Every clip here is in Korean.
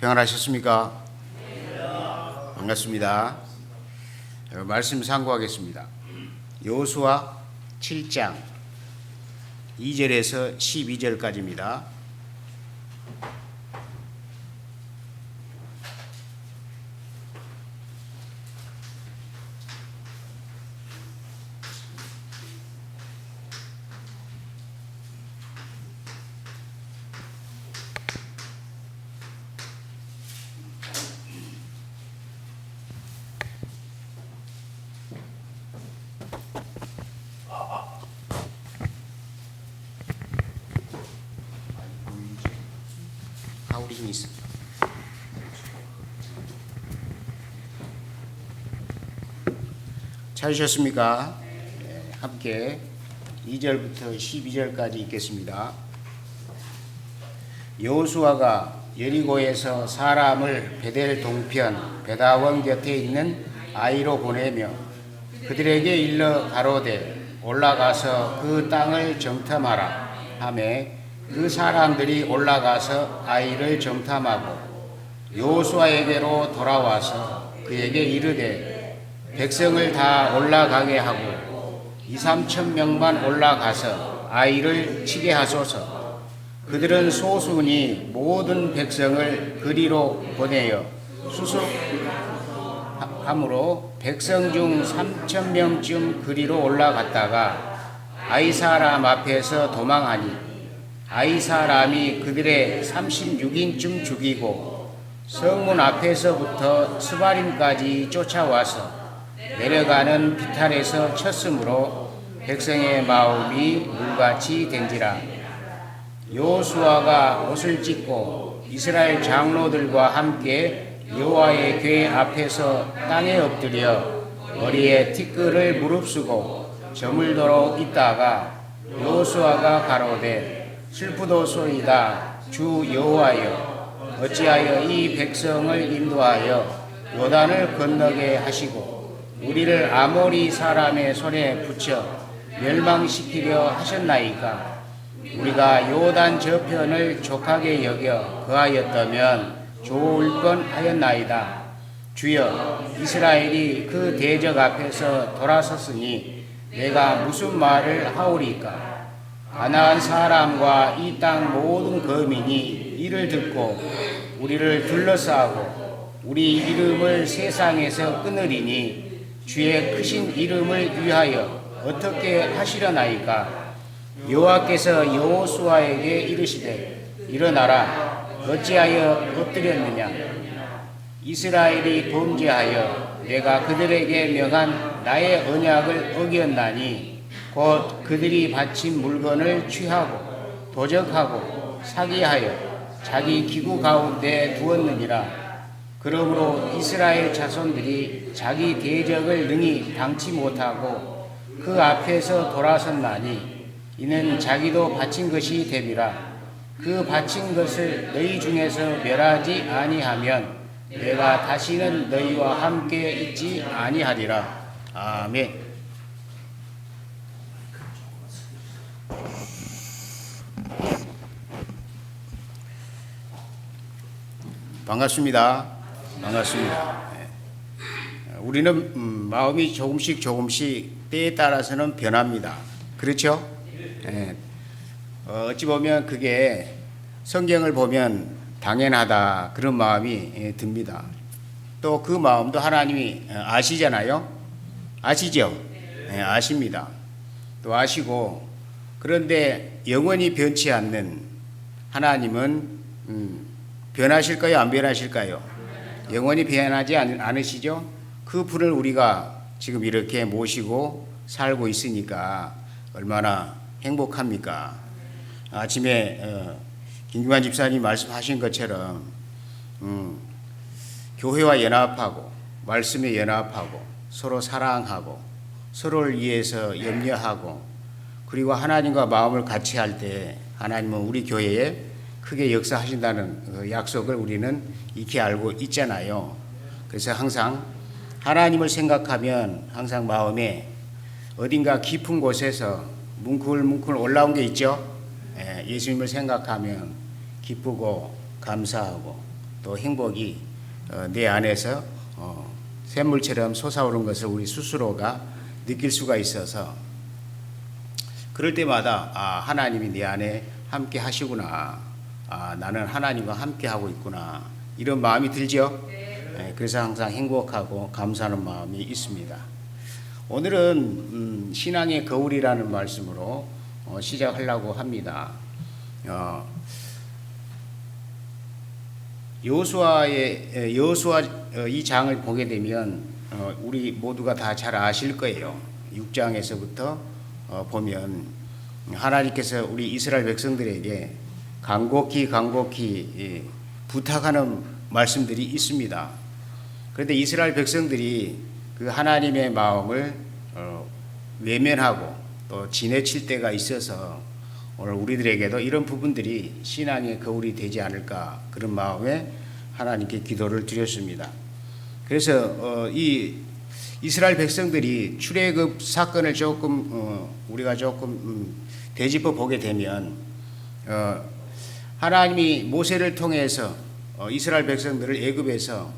평안하셨습니까? 반갑습니다. 말씀 상고하겠습니다. 여호수아 7장 2절에서 12절까지입니다. 가오리는 있습니다. 찾으셨습니까? 네, 함께 2절부터 12절까지 읽겠습니다. 여호수아가 여리고에서 사람을 베델 동편 베다원 곁에 있는 아이로 보내며 그들에게 일러 가로되 올라가서 그 땅을 정탐하라 하매 그 사람들이 올라가서 아이를 정탐하고 여호수아에게로 돌아와서 그에게 이르되 백성을 다 올라가게 하고 2-3천 명만 올라가서 아이를 치게 하소서. 그들은 소순이 모든 백성을 그리로 보내어 수습함으로 백성 중 3천 명쯤 그리로 올라갔다가 아이 사람 앞에서 도망하니 아이 사람이 그들의 36인쯤 죽이고 성문 앞에서부터 스바림까지 쫓아와서 내려가는 비탈에서 쳤으므로 백성의 마음이 물같이 된지라. 여호수아가 옷을 찢고 이스라엘 장로들과 함께 여호와의 궤 앞에서 땅에 엎드려 머리에 티끌을 무릅쓰고 저물도록 있다가 여호수아가 가로되 슬프도소이다 주 여호와여 어찌하여 이 백성을 인도하여 요단을 건너게 하시고 우리를 아모리 사람의 손에 붙여 멸망시키려 하셨나이까. 우리가 요단 저편을 족하게 여겨 거하였다면 좋을 뻔하였나이다. 주여 이스라엘이 그 대적 앞에서 돌아섰으니 내가 무슨 말을 하오리까. 가나안 사람과 이 땅 모든 거민이 이를 듣고 우리를 둘러싸고 우리 이름을 세상에서 끊으리니 주의 크신 이름을 위하여 어떻게 하시려나이까. 여호와께서 여호수아에게 이르시되 일어나라 어찌하여 엎드렸느냐. 이스라엘이 범죄하여 내가 그들에게 명한 나의 언약을 어겼나니 곧 그들이 바친 물건을 취하고 도적하고 사기하여 자기 기구 가운데 두었느니라. 그러므로 이스라엘 자손들이 자기 대적을 능히 당치 못하고 그 앞에서 돌아섰나니 이는 자기도 바친 것이 됨이라. 그 바친 것을 너희 중에서 멸하지 아니하면 내가 다시는 너희와 함께 있지 아니하리라. 아멘. 반갑습니다. 반갑습니다. 우리는 마음이 조금씩 때에 따라서는 변합니다. 그렇죠? 어찌 보면 그게 성경을 보면 당연하다 그런 마음이 듭니다. 또 그 마음도 하나님이 아시잖아요. 아시죠? 아십니다. 또 아시고 그런데 영원히 변치 않는 하나님은 변하실까요? 안 변하실까요? 영원히 변하지 않으시죠? 그 분을 우리가 지금 이렇게 모시고 살고 있으니까 얼마나 행복합니까? 아침에 김규환 집사님 말씀하신 것처럼 교회와 연합하고 말씀에 연합하고 서로 사랑하고 서로를 위해서 염려하고 그리고 하나님과 마음을 같이 할 때 하나님은 우리 교회에 크게 역사하신다는 그 약속을 우리는 익히 알고 있잖아요. 그래서 항상 하나님을 생각하면 항상 마음에 어딘가 깊은 곳에서 뭉클뭉클 올라온 게 있죠. 예수님을 생각하면 기쁘고 감사하고 또 행복이 내 안에서 샘물처럼 솟아오른 것을 우리 스스로가 느낄 수가 있어서 그럴 때마다 하나님이 내 안에 함께 하시구나. 나는 하나님과 함께 하고 있구나. 이런 마음이 들죠? 네, 그래서 항상 행복하고 감사하는 마음이 있습니다. 오늘은 신앙의 거울이라는 말씀으로 시작하려고 합니다. 여호수아 이 장을 보게 되면 우리 모두가 다 잘 아실 거예요. 6장에서부터 보면 하나님께서 우리 이스라엘 백성들에게 간곡히 부탁하는 말씀들이 있습니다. 그런데 이스라엘 백성들이 그 하나님의 마음을 외면하고 또 지내칠 때가 있어서 오늘 우리들에게도 이런 부분들이 신앙의 거울이 되지 않을까 그런 마음에 하나님께 기도를 드렸습니다. 그래서 이 이스라엘 백성들이 출애굽 사건을 조금 우리가 조금 되짚어 보게 되면 하나님이 모세를 통해서 이스라엘 백성들을 애굽에서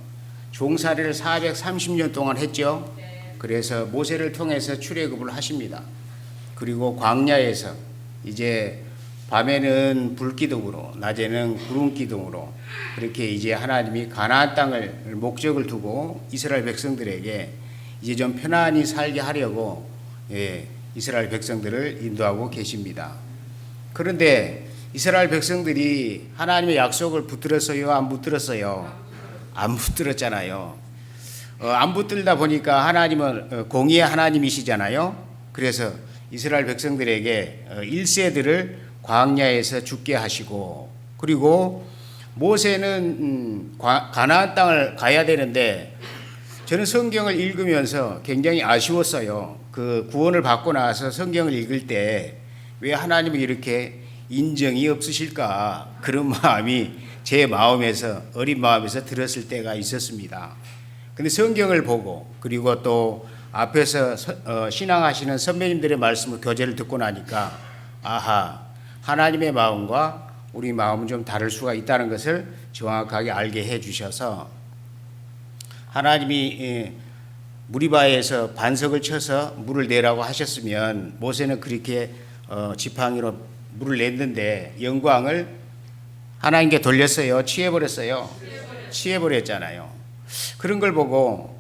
종살이를 430년 동안 했죠. 그래서 모세를 통해서 출애굽을 하십니다. 그리고 광야에서 이제 밤에는 불기둥으로 낮에는 구름기둥으로 그렇게 이제 하나님이 가나안 땅을 목적을 두고 이스라엘 백성들에게 이제 좀 편안히 살게 하려고 이스라엘 백성들을 인도하고 계십니다. 그런데 이스라엘 백성들이 하나님의 약속을 붙들었어요? 안 붙들었어요? 안 붙들었잖아요. 안 붙들다 보니까 하나님은 공의의 하나님이시잖아요. 그래서 이스라엘 백성들에게 1세들을 광야에서 죽게 하시고 그리고 모세는 가나안 땅을 가야 되는데 저는 성경을 읽으면서 굉장히 아쉬웠어요. 그 구원을 받고 나서 성경을 읽을 때 왜 하나님이 이렇게 인정이 없으실까 그런 마음이 제 마음에서 어린 마음에서 들었을 때가 있었습니다. 근데 성경을 보고 그리고 또 앞에서 신앙하시는 선배님들의 말씀을 교제를 듣고 나니까 하나님의 마음과 우리 마음은 좀 다를 수가 있다는 것을 정확하게 알게 해 주셔서 하나님이 무리바에서 반석을 쳐서 물을 내라고 하셨으면 모세는 그렇게 지팡이로 물을 냈는데 영광을 하나님께 돌렸어요? 취해버렸어요? 취해버렸잖아요. 그런 걸 보고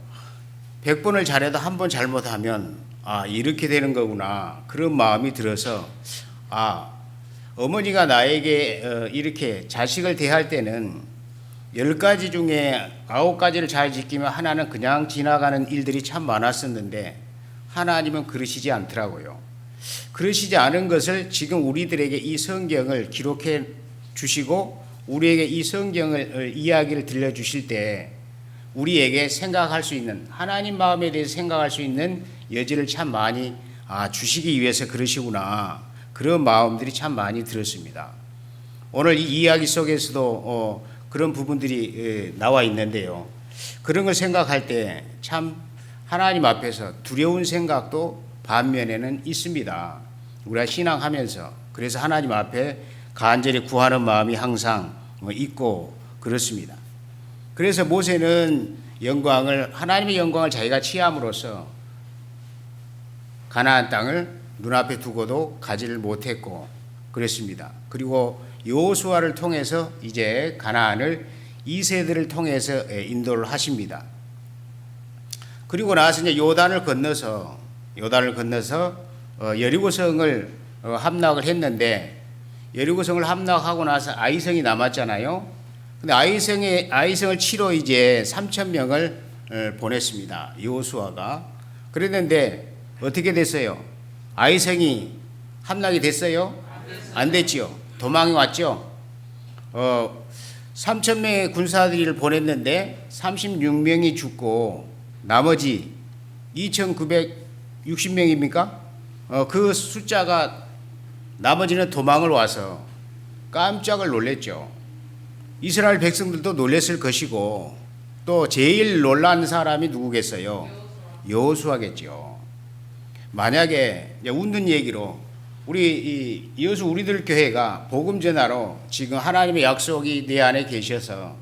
100번을 잘해도 한 번 잘못하면 이렇게 되는 거구나 그런 마음이 들어서 어머니가 나에게 이렇게 자식을 대할 때는 10가지 중에 9가지를 잘 지키면 하나는 그냥 지나가는 일들이 참 많았었는데 하나님은 그러시지 않더라고요. 그러시지 않은 것을 지금 우리들에게 이 성경을 기록해 주시고 우리에게 이 성경을 이야기를 들려주실 때 우리에게 생각할 수 있는 하나님 마음에 대해서 생각할 수 있는 여지를 참 많이 주시기 위해서 그러시구나 그런 마음들이 참 많이 들었습니다. 오늘 이 이야기 속에서도 그런 부분들이 나와 있는데요. 그런 걸 생각할 때 참 하나님 앞에서 두려운 생각도 반면에는 있습니다. 우리가 신앙하면서 그래서 하나님 앞에 간절히 구하는 마음이 항상 있고 그렇습니다. 그래서 모세는 하나님의 영광을 자기가 취함으로써 가나안 땅을 눈앞에 두고도 가지를 못했고 그랬습니다. 그리고 여호수아를 통해서 이제 가나안을 2세들을 통해서 인도를 하십니다. 그리고 나서 이제 요단을 건너서 여리고성을 함락을 했는데 여리고성을 함락하고 나서 아이성이 남았잖아요. 근데 아이성을 치러 이제 3,000명을 보냈습니다. 여호수아가. 그랬는데 어떻게 됐어요? 아이성이 함락이 됐어요? 안 됐지요. 도망이 왔죠. 3,000명의 군사들을 보냈는데 36명이 죽고 나머지 2,960명입니까? 그 숫자가 나머지는 도망을 와서 깜짝을 놀랬죠. 이스라엘 백성들도 놀랬을 것이고 또 제일 놀란 사람이 누구겠어요? 여호수아겠죠. 만약에 웃는 얘기로 우리 여수 우리들 교회가 복음 전하러 지금 하나님의 약속이 내 안에 계셔서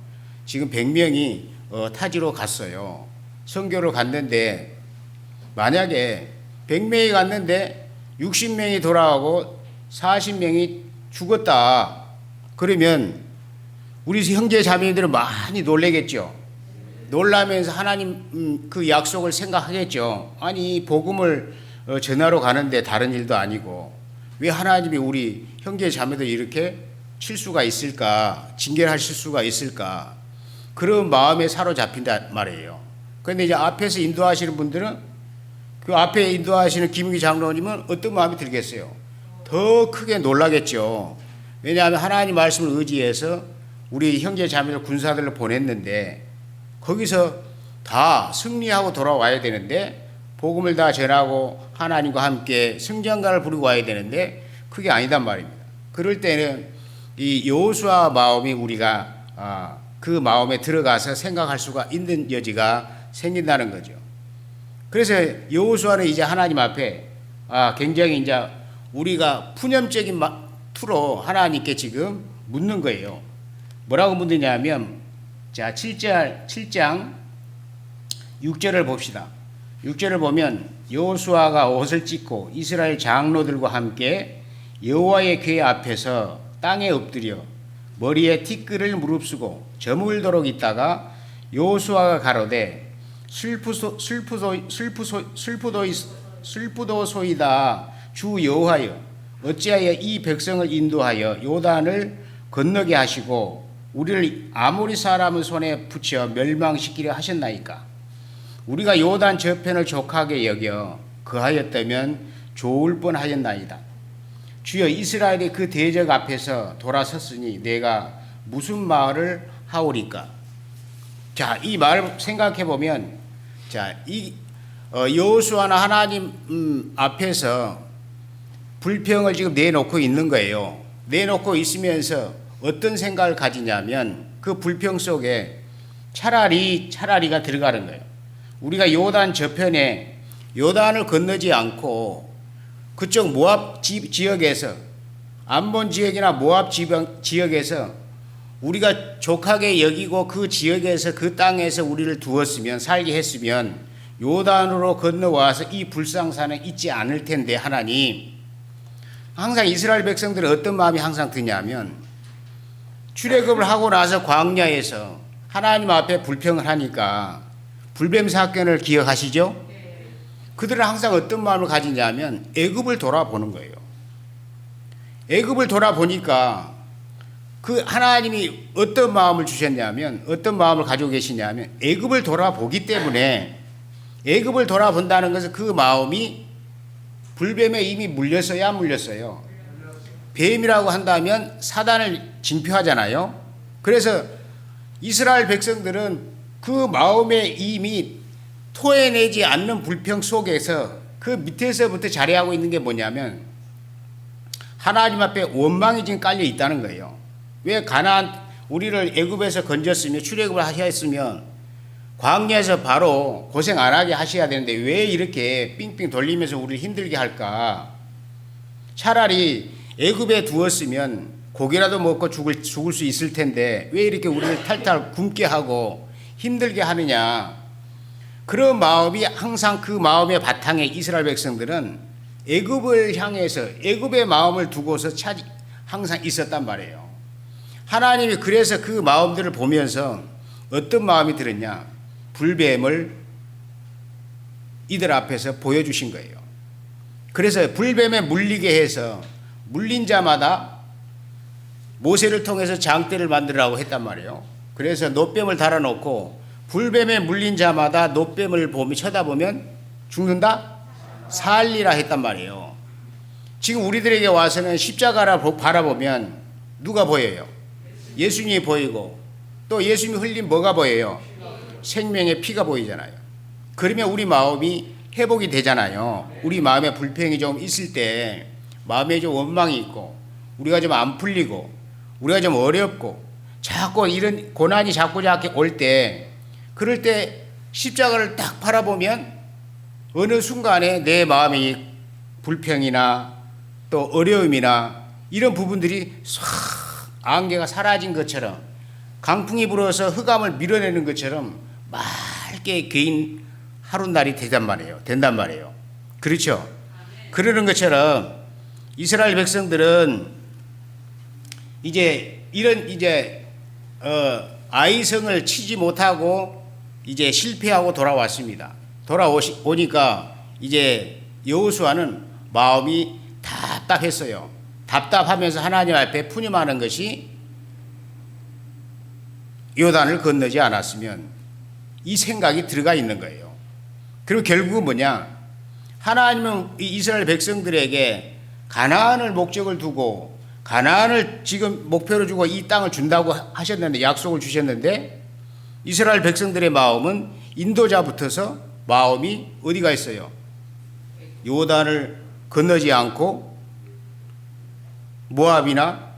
지금 100명이 타지로 갔어요. 선교를 갔는데 만약에 100명이 갔는데 60명이 돌아가고 40명이 죽었다. 그러면 우리 형제 자매들은 많이 놀라겠죠. 놀라면서 하나님 그 약속을 생각하겠죠. 아니 복음을 전하러 가는데 다른 일도 아니고 왜 하나님이 우리 형제 자매들 이렇게 칠 수가 있을까? 징계하실 수가 있을까? 그런 마음에 사로잡힌단 말이에요. 그런데 이제 앞에서 인도하시는 분들은 그 앞에 인도하시는 김유기 장로님은 어떤 마음이 들겠어요? 더 크게 놀라겠죠. 왜냐하면 하나님 말씀을 의지해서 우리 형제 자매들 군사들을 보냈는데 거기서 다 승리하고 돌아와야 되는데 복음을 다 전하고 하나님과 함께 승전가를 부리고 와야 되는데 그게 아니단 말입니다. 그럴 때는 이 여호수아 마음이 우리가 그 마음에 들어가서 생각할 수가 있는 여지가 생긴다는 거죠. 그래서 여호수아는 이제 하나님 앞에 굉장히 이제 우리가 푸념적인 투로 하나님께 지금 묻는 거예요. 뭐라고 묻느냐면 자 7장 6절을 봅시다. 6절을 보면 여호수아가 옷을 찢고 이스라엘 장로들과 함께 여호와의 궤 앞에서 땅에 엎드려 머리에 티끌을 무릅쓰고 저물도록 있다가 여호수아가 가로되 슬프도소이다 주 여호와여 어찌하여 이 백성을 인도하여 요단을 건너게 하시고 우리를 아모리 사람의 손에 붙여 멸망시키려 하셨나이까. 우리가 요단 저편을 족하게 여겨 그하였다면 좋을 뻔하였나이다. 주여 이스라엘이 그 대적 앞에서 돌아섰으니 내가 무슨 말을 하오리까. 자, 이 말을 생각해 보면 자, 이 여호수아나 하나님 앞에서 불평을 지금 내놓고 있는 거예요. 내놓고 있으면서 어떤 생각을 가지냐면 그 불평 속에 차라리가 들어가는 거예요. 우리가 요단 저편에 요단을 건너지 않고 그쪽 모압 지역에서 암몬 지역이나 모압 지역에서 우리가 족하게 여기고 그 지역에서 그 땅에서 우리를 두었으면 살게 했으면 요단으로 건너와서 이 불상사는 있지 않을 텐데 하나님 항상 이스라엘 백성들은 어떤 마음이 항상 드냐면 출애굽을 하고 나서 광야에서 하나님 앞에 불평을 하니까 불뱀 사건을 기억하시죠? 그들은 항상 어떤 마음을 가지냐면 애굽을 돌아보는 거예요. 애굽을 돌아보니까 그 하나님이 어떤 마음을 주셨냐면 어떤 마음을 가지고 계시냐면 애굽을 돌아보기 때문에 애굽을 돌아본다는 것은 그 마음이 불뱀에 이미 물렸어야 안 물렸어요. 뱀이라고 한다면 사단을 징표하잖아요. 그래서 이스라엘 백성들은 그 마음에 이미 토해내지 않는 불평 속에서 그 밑에서부터 자리하고 있는 게 뭐냐면 하나님 앞에 원망이 지금 깔려 있다는 거예요. 왜 가나안 우리를 애굽에서 건졌으며 출애굽을 하셨으면 광야에서 바로 고생 안 하게 하셔야 되는데 왜 이렇게 삥삥 돌리면서 우리를 힘들게 할까? 차라리 애굽에 두었으면 고기라도 먹고 죽을 수 있을 텐데 왜 이렇게 우리를 탈탈 굶게 하고 힘들게 하느냐? 그런 마음이 항상 그 마음의 바탕에 이스라엘 백성들은 애굽을 향해서 애굽의 마음을 두고서 항상 있었단 말이에요. 하나님이 그래서 그 마음들을 보면서 어떤 마음이 들었냐? 불뱀을 이들 앞에서 보여주신 거예요. 그래서 불뱀에 물리게 해서 물린 자마다 모세를 통해서 장대를 만들라고 했단 말이에요. 그래서 놋뱀을 달아놓고 불뱀에 물린 자마다 놋뱀을 쳐다보면 죽는다? 살리라 했단 말이에요. 지금 우리들에게 와서는 십자가를 바라보면 누가 보여요? 예수님이 보이고 또 예수님이 흘린 뭐가 보여요? 생명의 피가 보이잖아요. 그러면 우리 마음이 회복이 되잖아요. 우리 마음에 불평이 좀 있을 때 마음에 좀 원망이 있고 우리가 좀 안 풀리고 우리가 좀 어렵고 자꾸 이런 고난이 자꾸 올 때 그럴 때 십자가를 딱 바라보면 어느 순간에 내 마음이 불평이나 또 어려움이나 이런 부분들이 싹 안개가 사라진 것처럼 강풍이 불어서 흑암을 밀어내는 것처럼 맑게 개인 하루날이 된단 말이에요. 그렇죠? 그러는 것처럼 이스라엘 백성들은 이제 이런 아이성을 치지 못하고 이제 실패하고 돌아왔습니다. 돌아오니까 이제 여호수아는 마음이 답답했어요. 답답하면서 하나님 앞에 푸념하는 것이 요단을 건너지 않았으면, 이 생각이 들어가 있는 거예요. 그리고 결국은 뭐냐? 하나님은 이스라엘 백성들에게 가나안을 목적을 두고 가나안을 지금 목표로 주고 이 땅을 준다고 하셨는데, 약속을 주셨는데, 이스라엘 백성들의 마음은 인도자 붙어서 마음이 어디가 있어요? 요단을 건너지 않고 모압이나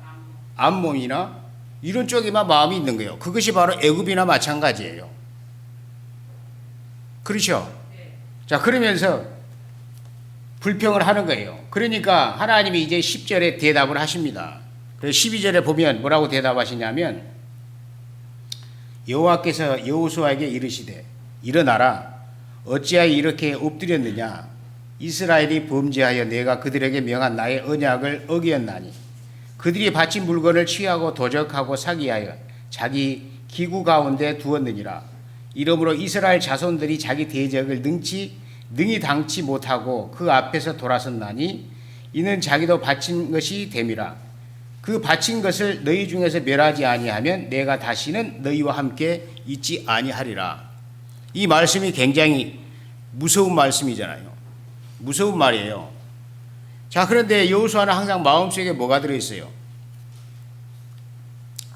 암몬이나 이런 쪽에만 마음이 있는 거예요. 그것이 바로 애굽이나 마찬가지예요. 그렇죠? 자, 그러면서 불평을 하는 거예요. 그러니까 하나님이 이제 10절에 대답을 하십니다. 그래서 12절에 보면 뭐라고 대답하시냐면, 여호와께서 여호수아에게 이르시되 일어나라, 어찌하여 이렇게 엎드렸느냐? 이스라엘이 범죄하여 내가 그들에게 명한 나의 언약을 어기었나니 그들이 바친 물건을 취하고 도적하고 사기하여 자기 기구 가운데 두었느니라. 이러므로 이스라엘 자손들이 자기 대적을 능히 당치 못하고 그 앞에서 돌아섰나니 이는 자기도 바친 것이 됨이라. 그 바친 것을 너희 중에서 멸하지 아니하면 내가 다시는 너희와 함께 있지 아니하리라. 이 말씀이 굉장히 무서운 말씀이잖아요. 무서운 말이에요. 자, 그런데 여호수아는 항상 마음속에 뭐가 들어있어요?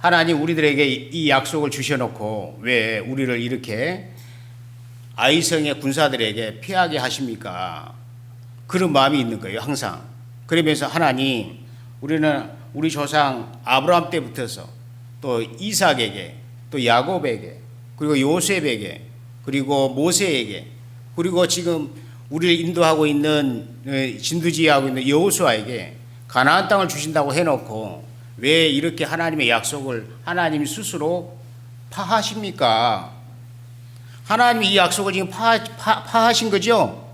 하나님 우리들에게 이 약속을 주셔놓고 왜 우리를 이렇게 아이성의 군사들에게 피하게 하십니까? 그런 마음이 있는 거예요, 항상. 그러면서 하나님, 우리는 우리 조상 아브라함 때부터서 또 이삭에게, 또 야곱에게, 그리고 요셉에게, 그리고 모세에게, 그리고 지금 우리를 인도하고 있는, 진두지휘하고 있는 여호수아에게 가나안 땅을 주신다고 해놓고 왜 이렇게 하나님의 약속을 하나님이 스스로 파하십니까? 하나님이 이 약속을 지금 파하신 거죠?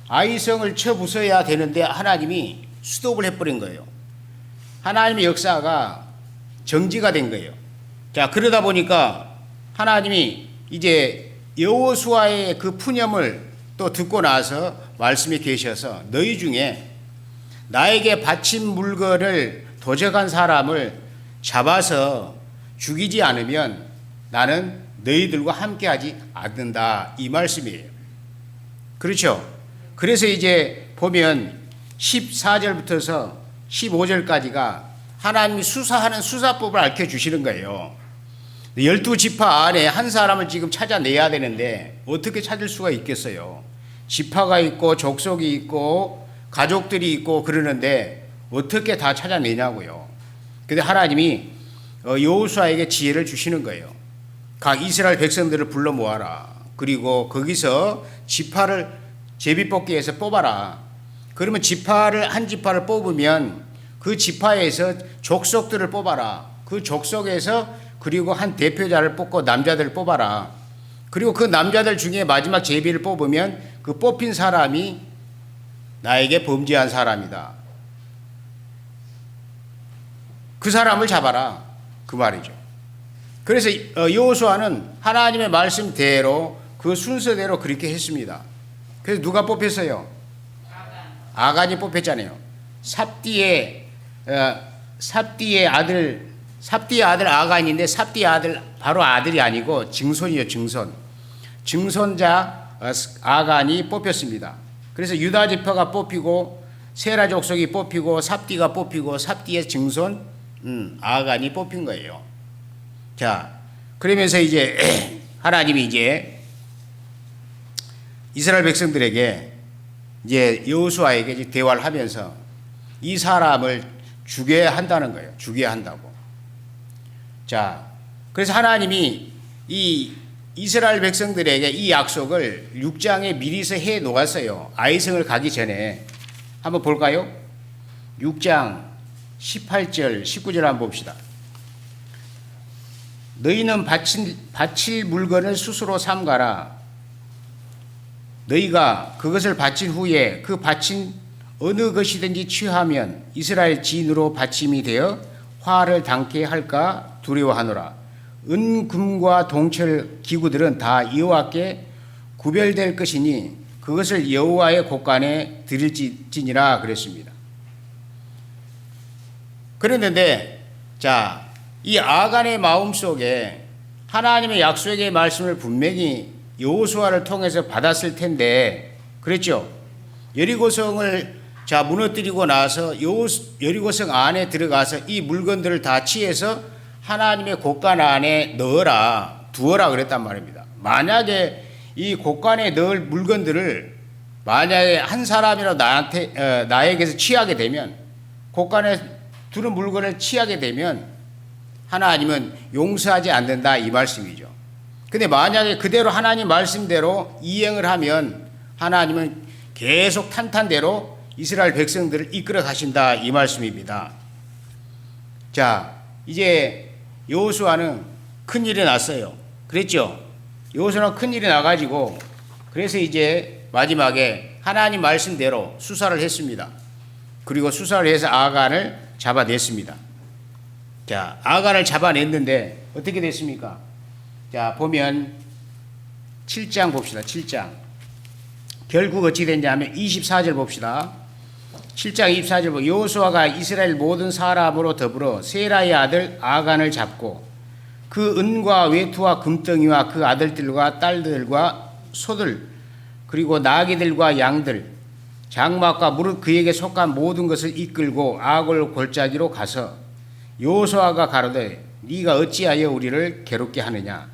아이성을 쳐 부숴야 되는데 하나님이 스톱을 해버린 거예요. 하나님의 역사가 정지가 된 거예요. 자, 그러다 보니까 하나님이 이제 여호수아의 그 푸념을 또 듣고 나서 말씀이 계셔서 너희 중에 나에게 바친 물건을 도적한 사람을 잡아서 죽이지 않으면 나는 너희들과 함께하지 않는다, 이 말씀이에요. 그렇죠? 그래서 이제 보면 14절부터서 15절까지가 하나님이 수사하는 수사법을 알려주시는 거예요. 12지파 안에 한 사람을 지금 찾아내야 되는데 어떻게 찾을 수가 있겠어요? 지파가 있고 족속이 있고 가족들이 있고 그러는데 어떻게 다 찾아내냐고요. 근데 하나님이 여호수아에게 지혜를 주시는 거예요. 각 이스라엘 백성들을 불러 모아라. 그리고 거기서 지파를 제비뽑기에서 뽑아라. 그러면 한 지파를 뽑으면 그 지파에서 족속들을 뽑아라. 그 족속에서 그리고 한 대표자를 뽑고 남자들을 뽑아라. 그리고 그 남자들 중에 마지막 제비를 뽑으면 그 뽑힌 사람이 나에게 범죄한 사람이다. 그 사람을 잡아라, 그 말이죠. 그래서 여호수아는 하나님의 말씀대로 그 순서대로 그렇게 했습니다. 그래서 누가 뽑혔어요? 아간이 뽑혔잖아요. 삽디의 아들 아간인데 삽디의 아들 바로 아들이 아니고 증손이요, 증손자 아간이 뽑혔습니다. 그래서 유다 지파가 뽑히고 세라 족속이 뽑히고 삽디가 뽑히고 삽디의 증손 아간이 뽑힌 거예요. 자, 그러면서 이제 하나님이 이제 이스라엘 백성들에게 이제 여호수아에게 이제 대화를 하면서 이 사람을 죽여야 한다는 거예요. 죽여야 한다고. 자, 그래서 하나님이 이 이스라엘 백성들에게 이 약속을 6장에 미리서 해 놓았어요. 아이성을 가기 전에. 한번 볼까요? 6장 18절, 19절 한번 봅시다. 너희는 바칠 물건을 스스로 삼가라. 너희가 그것을 바친 후에 그 바친 어느 것이든지 취하면 이스라엘 지인으로 바침이 되어 화를 당케 할까 두려워하노라. 은, 금과 동철 기구들은 다 여호와께 구별될 것이니 그것을 여호와의 곳간에 드릴지니라 그랬습니다. 그랬는데 자, 이 아간의 마음속에 하나님의 약속의 말씀을 분명히 여호수아를 통해서 받았을 텐데 그랬죠. 여리고성을 무너뜨리고 나서 여리고성 안에 들어가서 이 물건들을 다 취해서 하나님의 곳간 안에 두어라 그랬단 말입니다. 만약에 이 곳간에 넣을 물건들을 만약에 한 사람이라도 나에게서 취하게 되면, 곳간에 두는 물건을 취하게 되면 하나님은 용서하지 않는다 이 말씀이죠. 근데 만약에 그대로 하나님 말씀대로 이행을 하면 하나님은 계속 탄탄대로 이스라엘 백성들을 이끌어 가신다 이 말씀입니다. 자, 이제 여호수아는 큰일이 났어요. 그랬죠? 여호수아는 큰일이 나가지고 그래서 이제 마지막에 하나님 말씀대로 수사를 했습니다. 그리고 수사를 해서 아간을 잡아냈습니다. 자, 아간을 잡아냈는데 어떻게 됐습니까? 자, 보면 7장 봅시다. 7장. 결국 어찌 됐냐면 24절 봅시다. 7장 24절 보면 여호수아가 이스라엘 모든 사람으로 더불어 세라의 아들 아간을 잡고 그 은과 외투와 금덩이와 그 아들들과 딸들과 소들 그리고 나귀들과 양들 장막과 무릇 그에게 속한 모든 것을 이끌고 아골 골짜기로 가서 여호수아가 가로되 네가 어찌하여 우리를 괴롭게 하느냐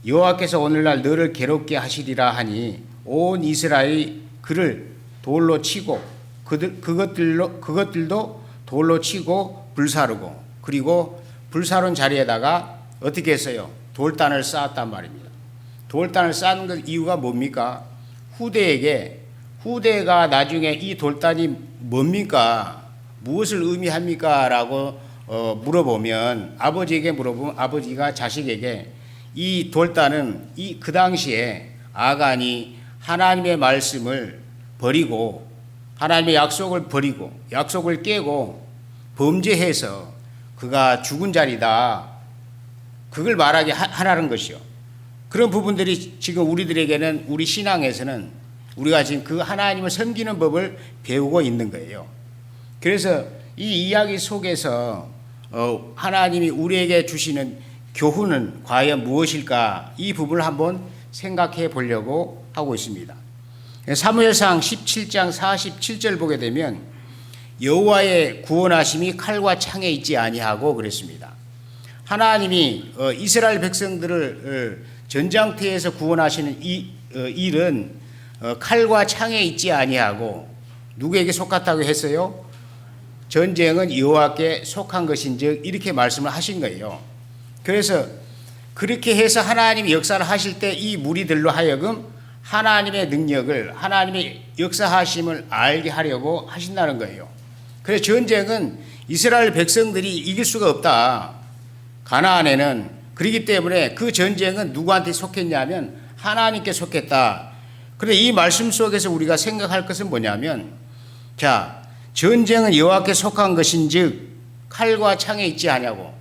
여호와께서 오늘날 너를 괴롭게 하시리라 하니 온 이스라엘이 그를 돌로 치고 그것들도 돌로 치고 불사르고 그리고 불사른 자리에다가 어떻게 했어요? 돌단을 쌓았단 말입니다. 돌단을 쌓는 이유가 뭡니까? 후대가 나중에 이 돌단이 뭡니까? 무엇을 의미합니까? 라고 물어보면 아버지에게 물어보면 아버지가 자식에게 이 돌단은 그 당시에 아간이 하나님의 말씀을 버리고 하나님의 약속을 버리고 약속을 깨고 범죄해서 그가 죽은 자리다. 그걸 말하게 하라는 것이요. 그런 부분들이 지금 우리들에게는 우리 신앙에서는 우리가 지금 그 하나님을 섬기는 법을 배우고 있는 거예요. 그래서 이 이야기 속에서 하나님이 우리에게 주시는 교훈은 과연 무엇일까? 이 부분을 한번 생각해 보려고 하고 있습니다. 사무엘상 17장 47절 보게 되면 여호와의 구원하심이 칼과 창에 있지 아니하고 그랬습니다. 하나님이 이스라엘 백성들을 전장터에서 구원하시는 이 일은 칼과 창에 있지 아니하고 누구에게 속았다고 했어요? 전쟁은 여호와께 속한 것인즉 이렇게 말씀을 하신 거예요. 그래서 그렇게 해서 하나님이 역사를 하실 때 이 무리들로 하여금 하나님의 능력을 하나님의 역사하심을 알게 하려고 하신다는 거예요. 그래서 전쟁은 이스라엘 백성들이 이길 수가 없다. 가나안에는 그렇기 때문에 그 전쟁은 누구한테 속했냐면 하나님께 속했다. 그런데 이 말씀 속에서 우리가 생각할 것은 뭐냐면 자, 전쟁은 여호와께 속한 것인즉 칼과 창에 있지 아니하고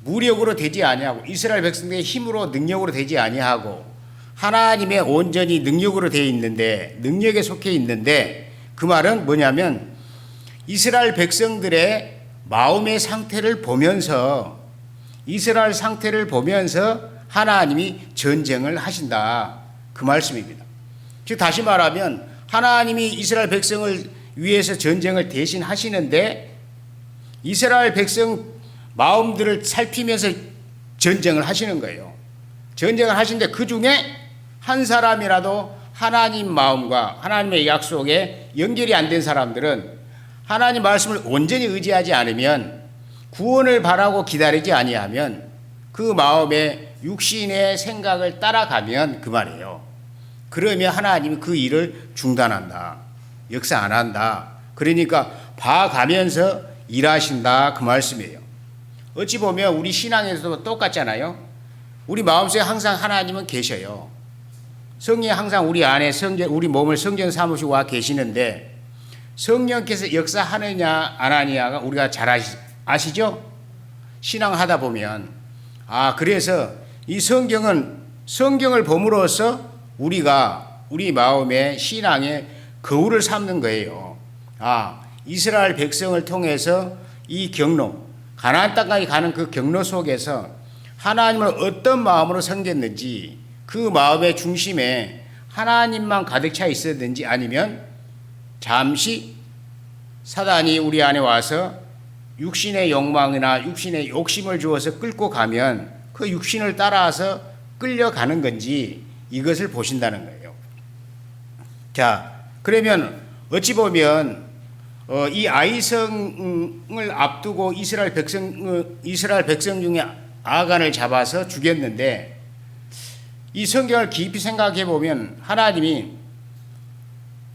무력으로 되지 아니하고 이스라엘 백성들의 힘으로 능력으로 되지 아니하고 하나님의 온전히 능력으로 되어 있는데 능력에 속해 있는데 그 말은 뭐냐면 이스라엘 백성들의 마음의 상태를 보면서 이스라엘 상태를 보면서 하나님이 전쟁을 하신다 그 말씀입니다. 즉 다시 말하면 하나님이 이스라엘 백성을 위해서 전쟁을 대신 하시는데 이스라엘 백성 마음들을 살피면서 전쟁을 하시는 거예요. 전쟁을 하시는데 그 중에 한 사람이라도 하나님 마음과 하나님의 약속에 연결이 안 된 사람들은 하나님 말씀을 온전히 의지하지 않으면 구원을 바라고 기다리지 아니하면 그 마음에 육신의 생각을 따라가면 그 말이에요. 그러면 하나님이 그 일을 중단한다. 역사 안 한다. 그러니까 봐가면서 일하신다 그 말씀이에요. 어찌 보면 우리 신앙에서도 똑같잖아요. 우리 마음속에 항상 하나님은 계셔요. 성령이 항상 우리 안에 우리 몸을 성전 삼으시고 와 계시는데 성령께서 역사하느냐 안 하느냐가 우리가 잘 아시죠? 신앙하다 보면 그래서 이 성경을 봄으로써 우리가 우리 마음의 신앙의 거울을 삼는 거예요. 이스라엘 백성을 통해서 이 경로 가나안 땅까지 가는 그 경로 속에서 하나님을 어떤 마음으로 섬겼는지 그 마음의 중심에 하나님만 가득 차 있었는지 아니면 잠시 사단이 우리 안에 와서 육신의 욕망이나 육신의 욕심을 주어서 끌고 가면 그 육신을 따라서 끌려가는 건지 이것을 보신다는 거예요. 자, 그러면 어찌 보면 이 아이성을 앞두고 이스라엘 백성 중에 아간을 잡아서 죽였는데 이 성경을 깊이 생각해 보면 하나님이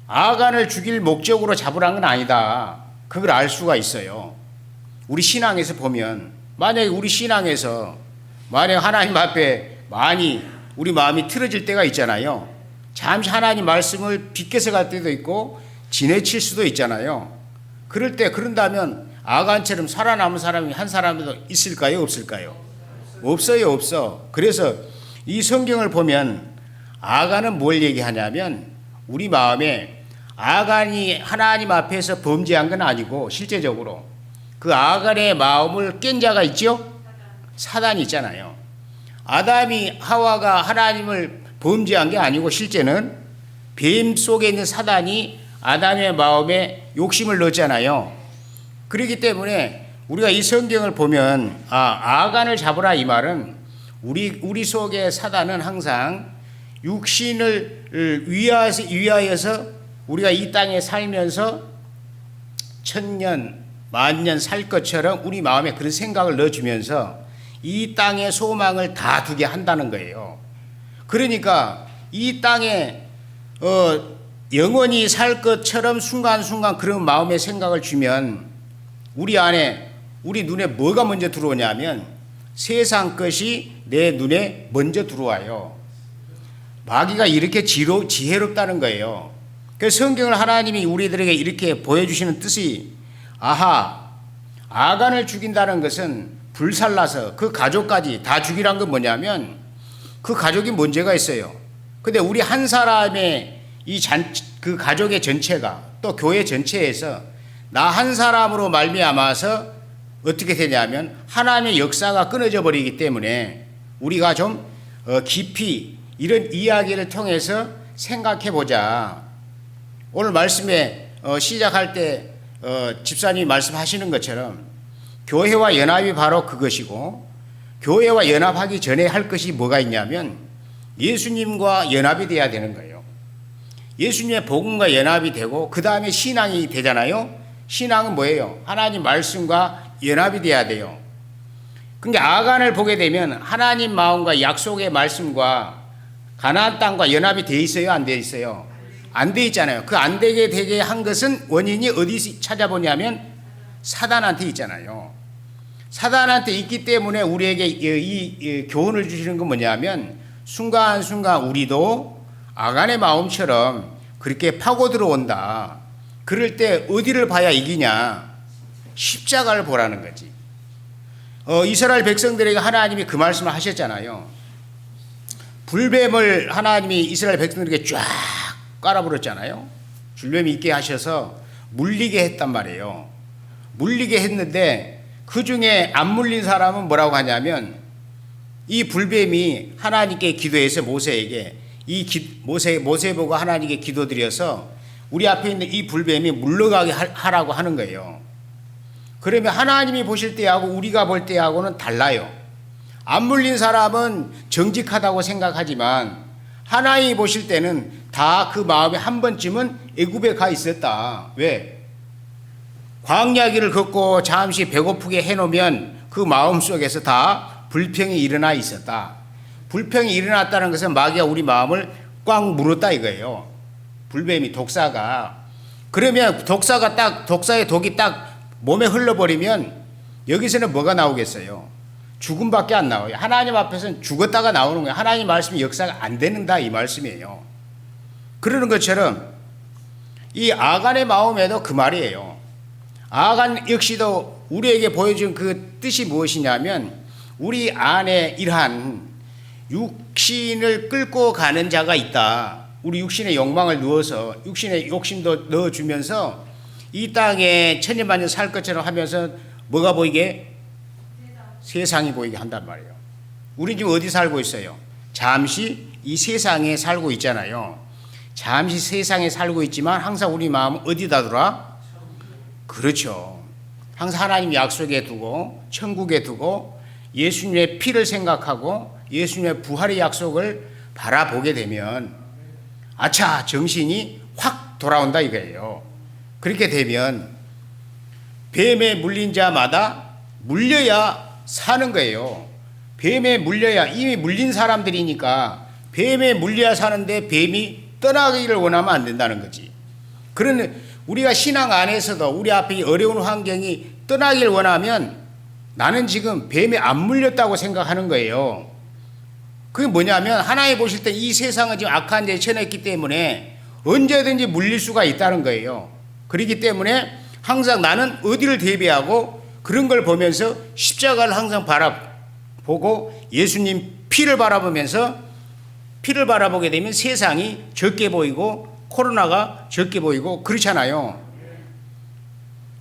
아간을 죽일 목적으로 잡으란 건 아니다. 그걸 알 수가 있어요. 우리 신앙에서 보면 만약에 우리 신앙에서 만약 하나님 앞에 많이 우리 마음이 틀어질 때가 있잖아요. 잠시 하나님 말씀을 비껴서 갈 때도 있고 지나칠 수도 있잖아요. 그런다면 아간처럼 살아남은 사람이 한 사람도 있을까요? 없을까요? 없어요, 없어. 그래서 이 성경을 보면 아간은 뭘 얘기하냐면 우리 마음에 아간이 하나님 앞에서 범죄한 건 아니고 실제적으로 그 아간의 마음을 깬 자가 있죠? 사단이 있잖아요. 아담이 하와가 하나님을 범죄한 게 아니고 실제는 뱀 속에 있는 사단이 아담의 마음에 욕심을 넣었잖아요. 그렇기 때문에 우리가 이 성경을 보면 아간을 잡으라 이 말은 우리 속에 사단은 항상 육신을 위하여서 우리가 이 땅에 살면서 천년 만년 살 것처럼 우리 마음에 그런 생각을 넣어주면서 이 땅의 소망을 다 두게 한다는 거예요. 그러니까 이 땅에 영원히 살 것처럼 순간순간 그런 마음의 생각을 주면 우리 안에 우리 눈에 뭐가 먼저 들어오냐면 세상 것이 내 눈에 먼저 들어와요. 마귀가 이렇게 지혜롭다는 거예요. 그래서 성경을 하나님이 우리들에게 이렇게 보여주시는 뜻이 아간을 죽인다는 것은 불살라서 그 가족까지 다 죽이란 건 뭐냐면 그 가족이 문제가 있어요. 근데 우리 한 사람의 그 가족의 전체가 또 교회 전체에서 나 한 사람으로 말미암아서 어떻게 되냐면 하나님의 역사가 끊어져 버리기 때문에 우리가 좀 깊이 이런 이야기를 통해서 생각해 보자. 오늘 말씀에 시작할 때 집사님이 말씀하시는 것처럼 교회와 연합이 바로 그것이고 교회와 연합하기 전에 할 것이 뭐가 있냐면 예수님과 연합이 돼야 되는 거예요. 예수님의 복음과 연합이 되고 그 다음에 신앙이 되잖아요. 신앙은 뭐예요? 하나님 말씀과 연합이 돼야 돼요. 그러니까 아간을 보게 되면 하나님 마음과 약속의 말씀과 가나안 땅과 연합이 돼 있어요? 안 돼 있어요? 안 돼 있잖아요. 그 안 되게 한 것은 원인이 어디 찾아보냐면 사단한테 있잖아요. 사단한테 있기 때문에 우리에게 이 교훈을 주시는 건 뭐냐면 순간순간 우리도 아간의 마음처럼 그렇게 파고 들어온다. 그럴 때 어디를 봐야 이기냐? 십자가를 보라는 거지. 이스라엘 백성들에게 하나님이 그 말씀을 하셨잖아요. 불뱀을 하나님이 이스라엘 백성들에게 쫙 깔아버렸잖아요. 불뱀이 있게 하셔서 물리게 했단 말이에요. 물리게 했는데 그 중에 안 물린 사람은 뭐라고 하냐면 이 불뱀이 하나님께 기도해서 모세에게 모세 보고 하나님께 기도드려서 우리 앞에 있는 이 불뱀이 물러가게 하라고 하는 거예요. 그러면 하나님이 보실 때하고 우리가 볼 때하고는 달라요. 안 물린 사람은 정직하다고 생각하지만 하나님이 보실 때는 다 그 마음에 한 번쯤은 애굽에 가 있었다. 왜? 광야길을 걷고 잠시 배고프게 해놓으면 그 마음속에서 다 불평이 일어나 있었다. 불평이 일어났다는 것은 마귀가 우리 마음을 꽉 물었다 이거예요. 불뱀이 독사가. 그러면 독사의 독이 딱 몸에 흘러버리면 여기서는 뭐가 나오겠어요? 죽음밖에 안 나와요. 하나님 앞에서는 죽었다가 나오는 거예요. 하나님 말씀이 역사가 안 되는다 이 말씀이에요. 그러는 것처럼 이 아간의 마음에도 그 말이에요. 아간 역시도 우리에게 보여준 그 뜻이 무엇이냐면 우리 안에 이러한 육신을 끌고 가는 자가 있다. 우리 육신의 욕망을 누워서 육신의 욕심도 넣어주면서 이 땅에 천년만년 살 것처럼 하면서 뭐가 보이게? 세상이 보이게 한단 말이에요. 우리 지금 어디 살고 있어요? 잠시 이 세상에 살고 있잖아요. 잠시 세상에 살고 있지만 항상 우리 마음은 어디다 두라? 그렇죠. 항상 하나님 약속에 두고 천국에 두고 예수님의 피를 생각하고 예수님의 부활의 약속을 바라보게 되면 아차 정신이 확 돌아온다 이거예요. 그렇게 되면 뱀에 물린 자마다 물려야 사는 거예요. 뱀에 물려야 이미 물린 사람들이니까 뱀에 물려야 사는데 뱀이 떠나기를 원하면 안 된다는 거지. 그런 우리가 신앙 안에서도 우리 앞에 어려운 환경이 떠나기를 원하면 나는 지금 뱀에 안 물렸다고 생각하는 거예요. 그게 뭐냐면 하나님 보실 때 이 세상은 지금 악한 데에 처해있기 때문에 언제든지 물릴 수가 있다는 거예요. 그렇기 때문에 항상 나는 어디를 대비하고 그런 걸 보면서 십자가를 항상 바라보고 예수님 피를 바라보면서 피를 바라보게 되면 세상이 적게 보이고 코로나가 적게 보이고 그렇잖아요.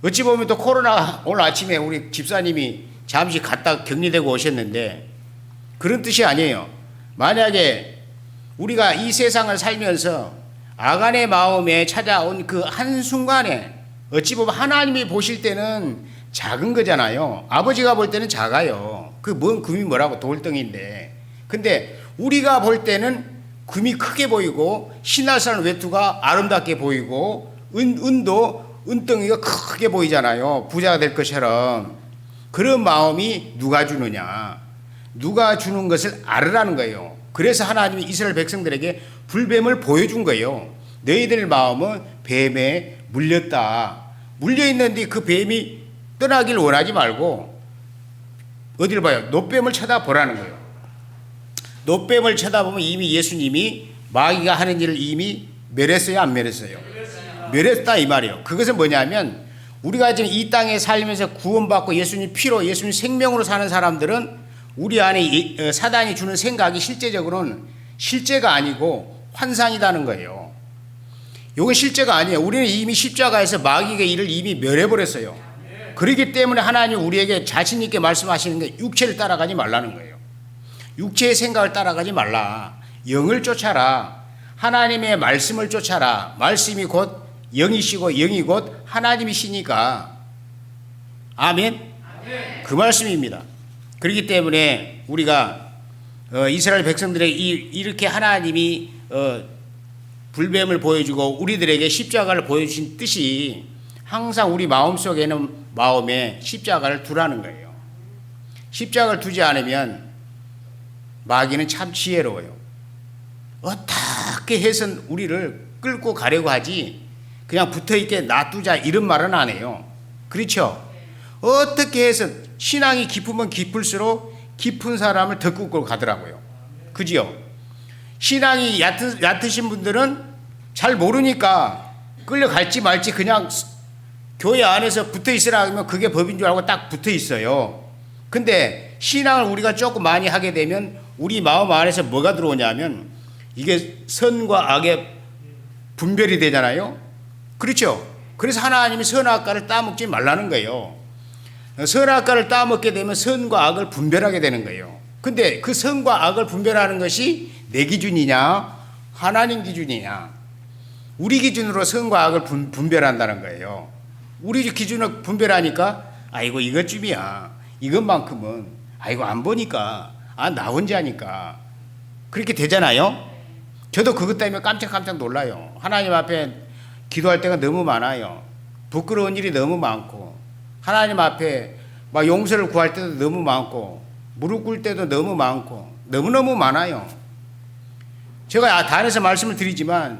어찌 보면 또 코로나 오늘 아침에 우리 집사님이 잠시 갔다 격리되고 오셨는데 그런 뜻이 아니에요. 만약에 우리가 이 세상을 살면서 아간의 마음에 찾아온 그 한순간에 어찌 보면 하나님이 보실 때는 작은 거잖아요. 아버지가 볼 때는 작아요. 그 뭔 금이 뭐라고 돌덩이인데. 근데 우리가 볼 때는 금이 크게 보이고 신할산 외투가 아름답게 보이고 은도 은덩이가 크게 보이잖아요. 부자가 될 것처럼. 그런 마음이 누가 주느냐. 누가 주는 것을 알으라는 거예요. 그래서 하나님이 이스라엘 백성들에게 불뱀을 보여준 거예요. 너희들 마음은 뱀에 물렸다. 물려있는데 그 뱀이 떠나길 원하지 말고 어디를 봐요? 노뱀을 쳐다보라는 거예요. 노뱀을 쳐다보면 이미 예수님이 마귀가 하는 일을 이미 멸했어요? 안 멸했어요? 멸했다 이 말이에요. 그것은 뭐냐면 우리가 지금 이 땅에 살면서 구원받고 예수님 피로 예수님 생명으로 사는 사람들은 우리 안에 사단이 주는 생각이 실제적으로는 실제가 아니고 환상이라는 거예요. 이건 실제가 아니에요. 우리는 이미 십자가에서 마귀의 일을 이미 멸해버렸어요. 그렇기 때문에 하나님 우리에게 자신 있게 말씀하시는 게 육체를 따라가지 말라는 거예요. 육체의 생각을 따라가지 말라. 영을 쫓아라. 하나님의 말씀을 쫓아라. 말씀이 곧 영이시고 영이 곧 하나님이시니까. 아멘? 그 말씀입니다. 그렇기 때문에 우리가 이스라엘 백성들에게 이렇게 하나님이 불뱀을 보여주고 우리들에게 십자가를 보여주신 뜻이 항상 우리 마음속에는 마음에 십자가를 두라는 거예요. 십자가를 두지 않으면 마귀는 참 지혜로워요. 어떻게 해서 우리를 끌고 가려고 하지 그냥 붙어있게 놔두자 이런 말은 안 해요. 그렇죠? 어떻게 해서 신앙이 깊으면 깊을수록 깊은 사람을 더 끌고 가더라고요. 그지요? 신앙이 얕으신 분들은 잘 모르니까 끌려갈지 말지 그냥 교회 안에서 붙어 있으라 하면 그게 법인 줄 알고 딱 붙어 있어요. 근데 신앙을 우리가 조금 많이 하게 되면 우리 마음 안에서 뭐가 들어오냐면 이게 선과 악의 분별이 되잖아요. 그렇죠? 그래서 하나님이 선악과를 따먹지 말라는 거예요. 선악과를 따먹게 되면 선과 악을 분별하게 되는 거예요. 근데 그 선과 악을 분별하는 것이 내 기준이냐 하나님 기준이냐. 우리 기준으로 선과 악을 분별한다는 거예요. 우리 기준으로 분별하니까 아이고 이것쯤이야. 이것만큼은 아이고 안 보니까 나 혼자니까 그렇게 되잖아요. 저도 그것 때문에 깜짝깜짝 놀라요. 하나님 앞에 기도할 때가 너무 많아요. 부끄러운 일이 너무 많고 하나님 앞에 막 용서를 구할 때도 너무 많고 무릎 꿇을 때도 너무 많고 너무너무 많아요. 제가 단에서 말씀을 드리지만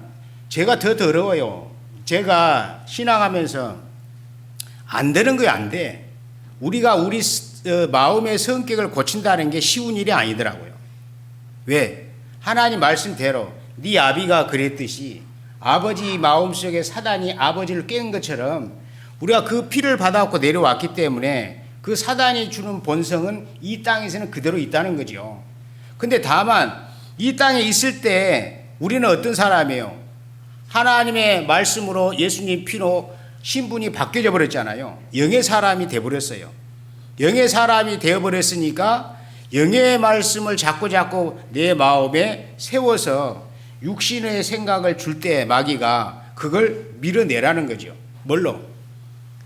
제가 더 더러워요. 제가 신앙하면서 안 되는 거예요. 안 돼. 우리가 우리 마음의 성격을 고친다는 게 쉬운 일이 아니더라고요. 왜? 하나님 말씀대로 네 아비가 그랬듯이 아버지 마음속에 사단이 아버지를 깬 것처럼 우리가 그 피를 받아갖고 내려왔기 때문에 그 사단이 주는 본성은 이 땅에서는 그대로 있다는 거죠. 근데 다만 이 땅에 있을 때 우리는 어떤 사람이에요? 하나님의 말씀으로 예수님 피로 신분이 바뀌어져 버렸잖아요. 영의 사람이 되어버렸어요. 영의 사람이 되어버렸으니까 영의 말씀을 자꾸 내 마음에 세워서 육신의 생각을 줄 때 마귀가 그걸 밀어내라는 거죠. 뭘로?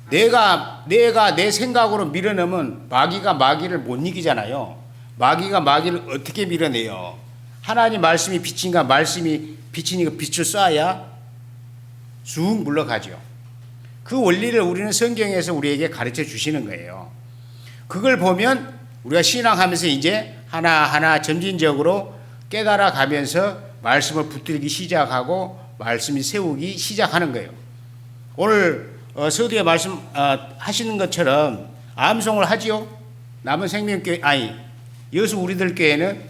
내가 내 생각으로 밀어넣으면 마귀가 마귀를 못 이기잖아요. 마귀가 마귀를 어떻게 밀어내요? 하나님 말씀이 빛인가 말씀이 빛이니까 빛을 쏴야 쑥 물러가죠. 그 원리를 우리는 성경에서 우리에게 가르쳐 주시는 거예요. 그걸 보면 우리가 신앙하면서 이제 하나하나 점진적으로 깨달아 가면서 말씀을 붙들기 시작하고 말씀이 세우기 시작하는 거예요. 오늘 서두에 말씀 하시는 것처럼 암송을 하지요. 남은 생명교회 여수 우리들 교회는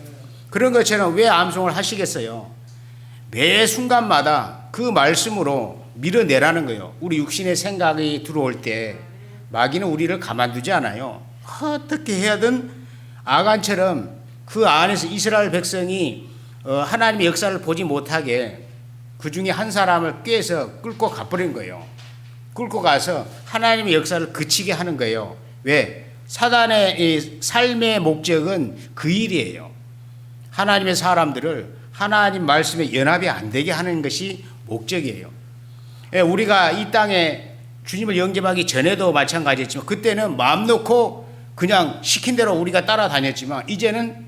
그런 것처럼 왜 암송을 하시겠어요? 매 순간마다 그 말씀으로 밀어내라는 거예요. 우리 육신의 생각이 들어올 때 마귀는 우리를 가만두지 않아요. 어떻게 해야든 아간처럼 그 안에서 이스라엘 백성이 하나님의 역사를 보지 못하게 그 중에 한 사람을 꿰서 끌고 가버린 거예요. 끌고 가서 하나님의 역사를 그치게 하는 거예요. 왜? 사단의 이 삶의 목적은 그 일이에요. 하나님의 사람들을 하나님 말씀에 연합이 안 되게 하는 것이 목적이에요. 우리가 이 땅에 주님을 영접하기 전에도 마찬가지였지만 그때는 마음 놓고 그냥 시킨 대로 우리가 따라다녔지만 이제는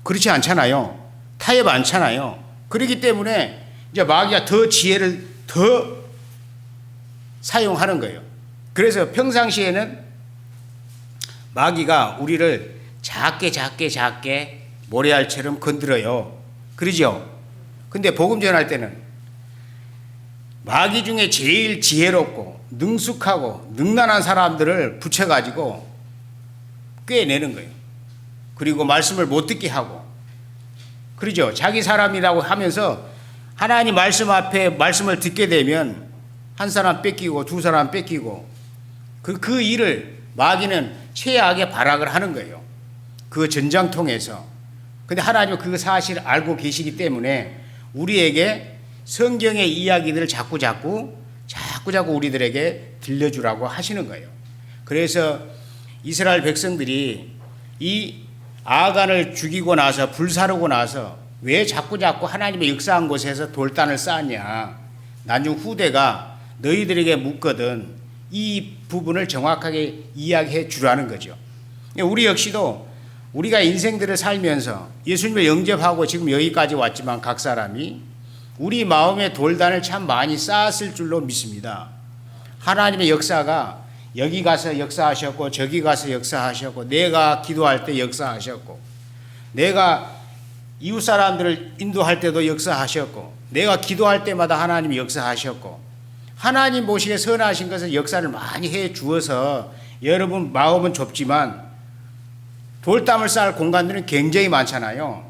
그렇지 않잖아요. 타협 않잖아요. 그렇기 때문에 이제 마귀가 더 지혜를 더 사용하는 거예요. 그래서 평상시에는 마귀가 우리를 작게 모래알처럼 건드려요. 그러죠? 근데 복음 전할 때는 마귀 중에 제일 지혜롭고 능숙하고 능란한 사람들을 붙여가지고 꿰내는 거예요. 그리고 말씀을 못 듣게 하고 그러죠? 자기 사람이라고 하면서 하나님 말씀 앞에 말씀을 듣게 되면 한 사람 뺏기고 두 사람 뺏기고 그 일을 마귀는 최악의 발악을 하는 거예요. 그 전장통에서. 근데 하나님은 그 사실을 알고 계시기 때문에 우리에게 성경의 이야기들을 자꾸 우리들에게 들려주라고 하시는 거예요. 그래서 이스라엘 백성들이 이 아간을 죽이고 나서 불사르고 나서 왜 자꾸 하나님의 역사한 곳에서 돌단을 쌓았냐. 나중 후대가 너희들에게 묻거든 이 부분을 정확하게 이야기해 주라는 거죠. 우리 역시도 우리가 인생들을 살면서 예수님을 영접하고 지금 여기까지 왔지만 각 사람이 우리 마음의 돌단을 참 많이 쌓았을 줄로 믿습니다. 하나님의 역사가 여기 가서 역사하셨고 저기 가서 역사하셨고 내가 기도할 때 역사하셨고 내가 이웃 사람들을 인도할 때도 역사하셨고 내가 기도할 때마다 하나님이 역사하셨고 하나님 보시기에 선하신 것을 역사를 많이 해 주어서 여러분 마음은 좁지만 돌담을 쌓을 공간들은 굉장히 많잖아요.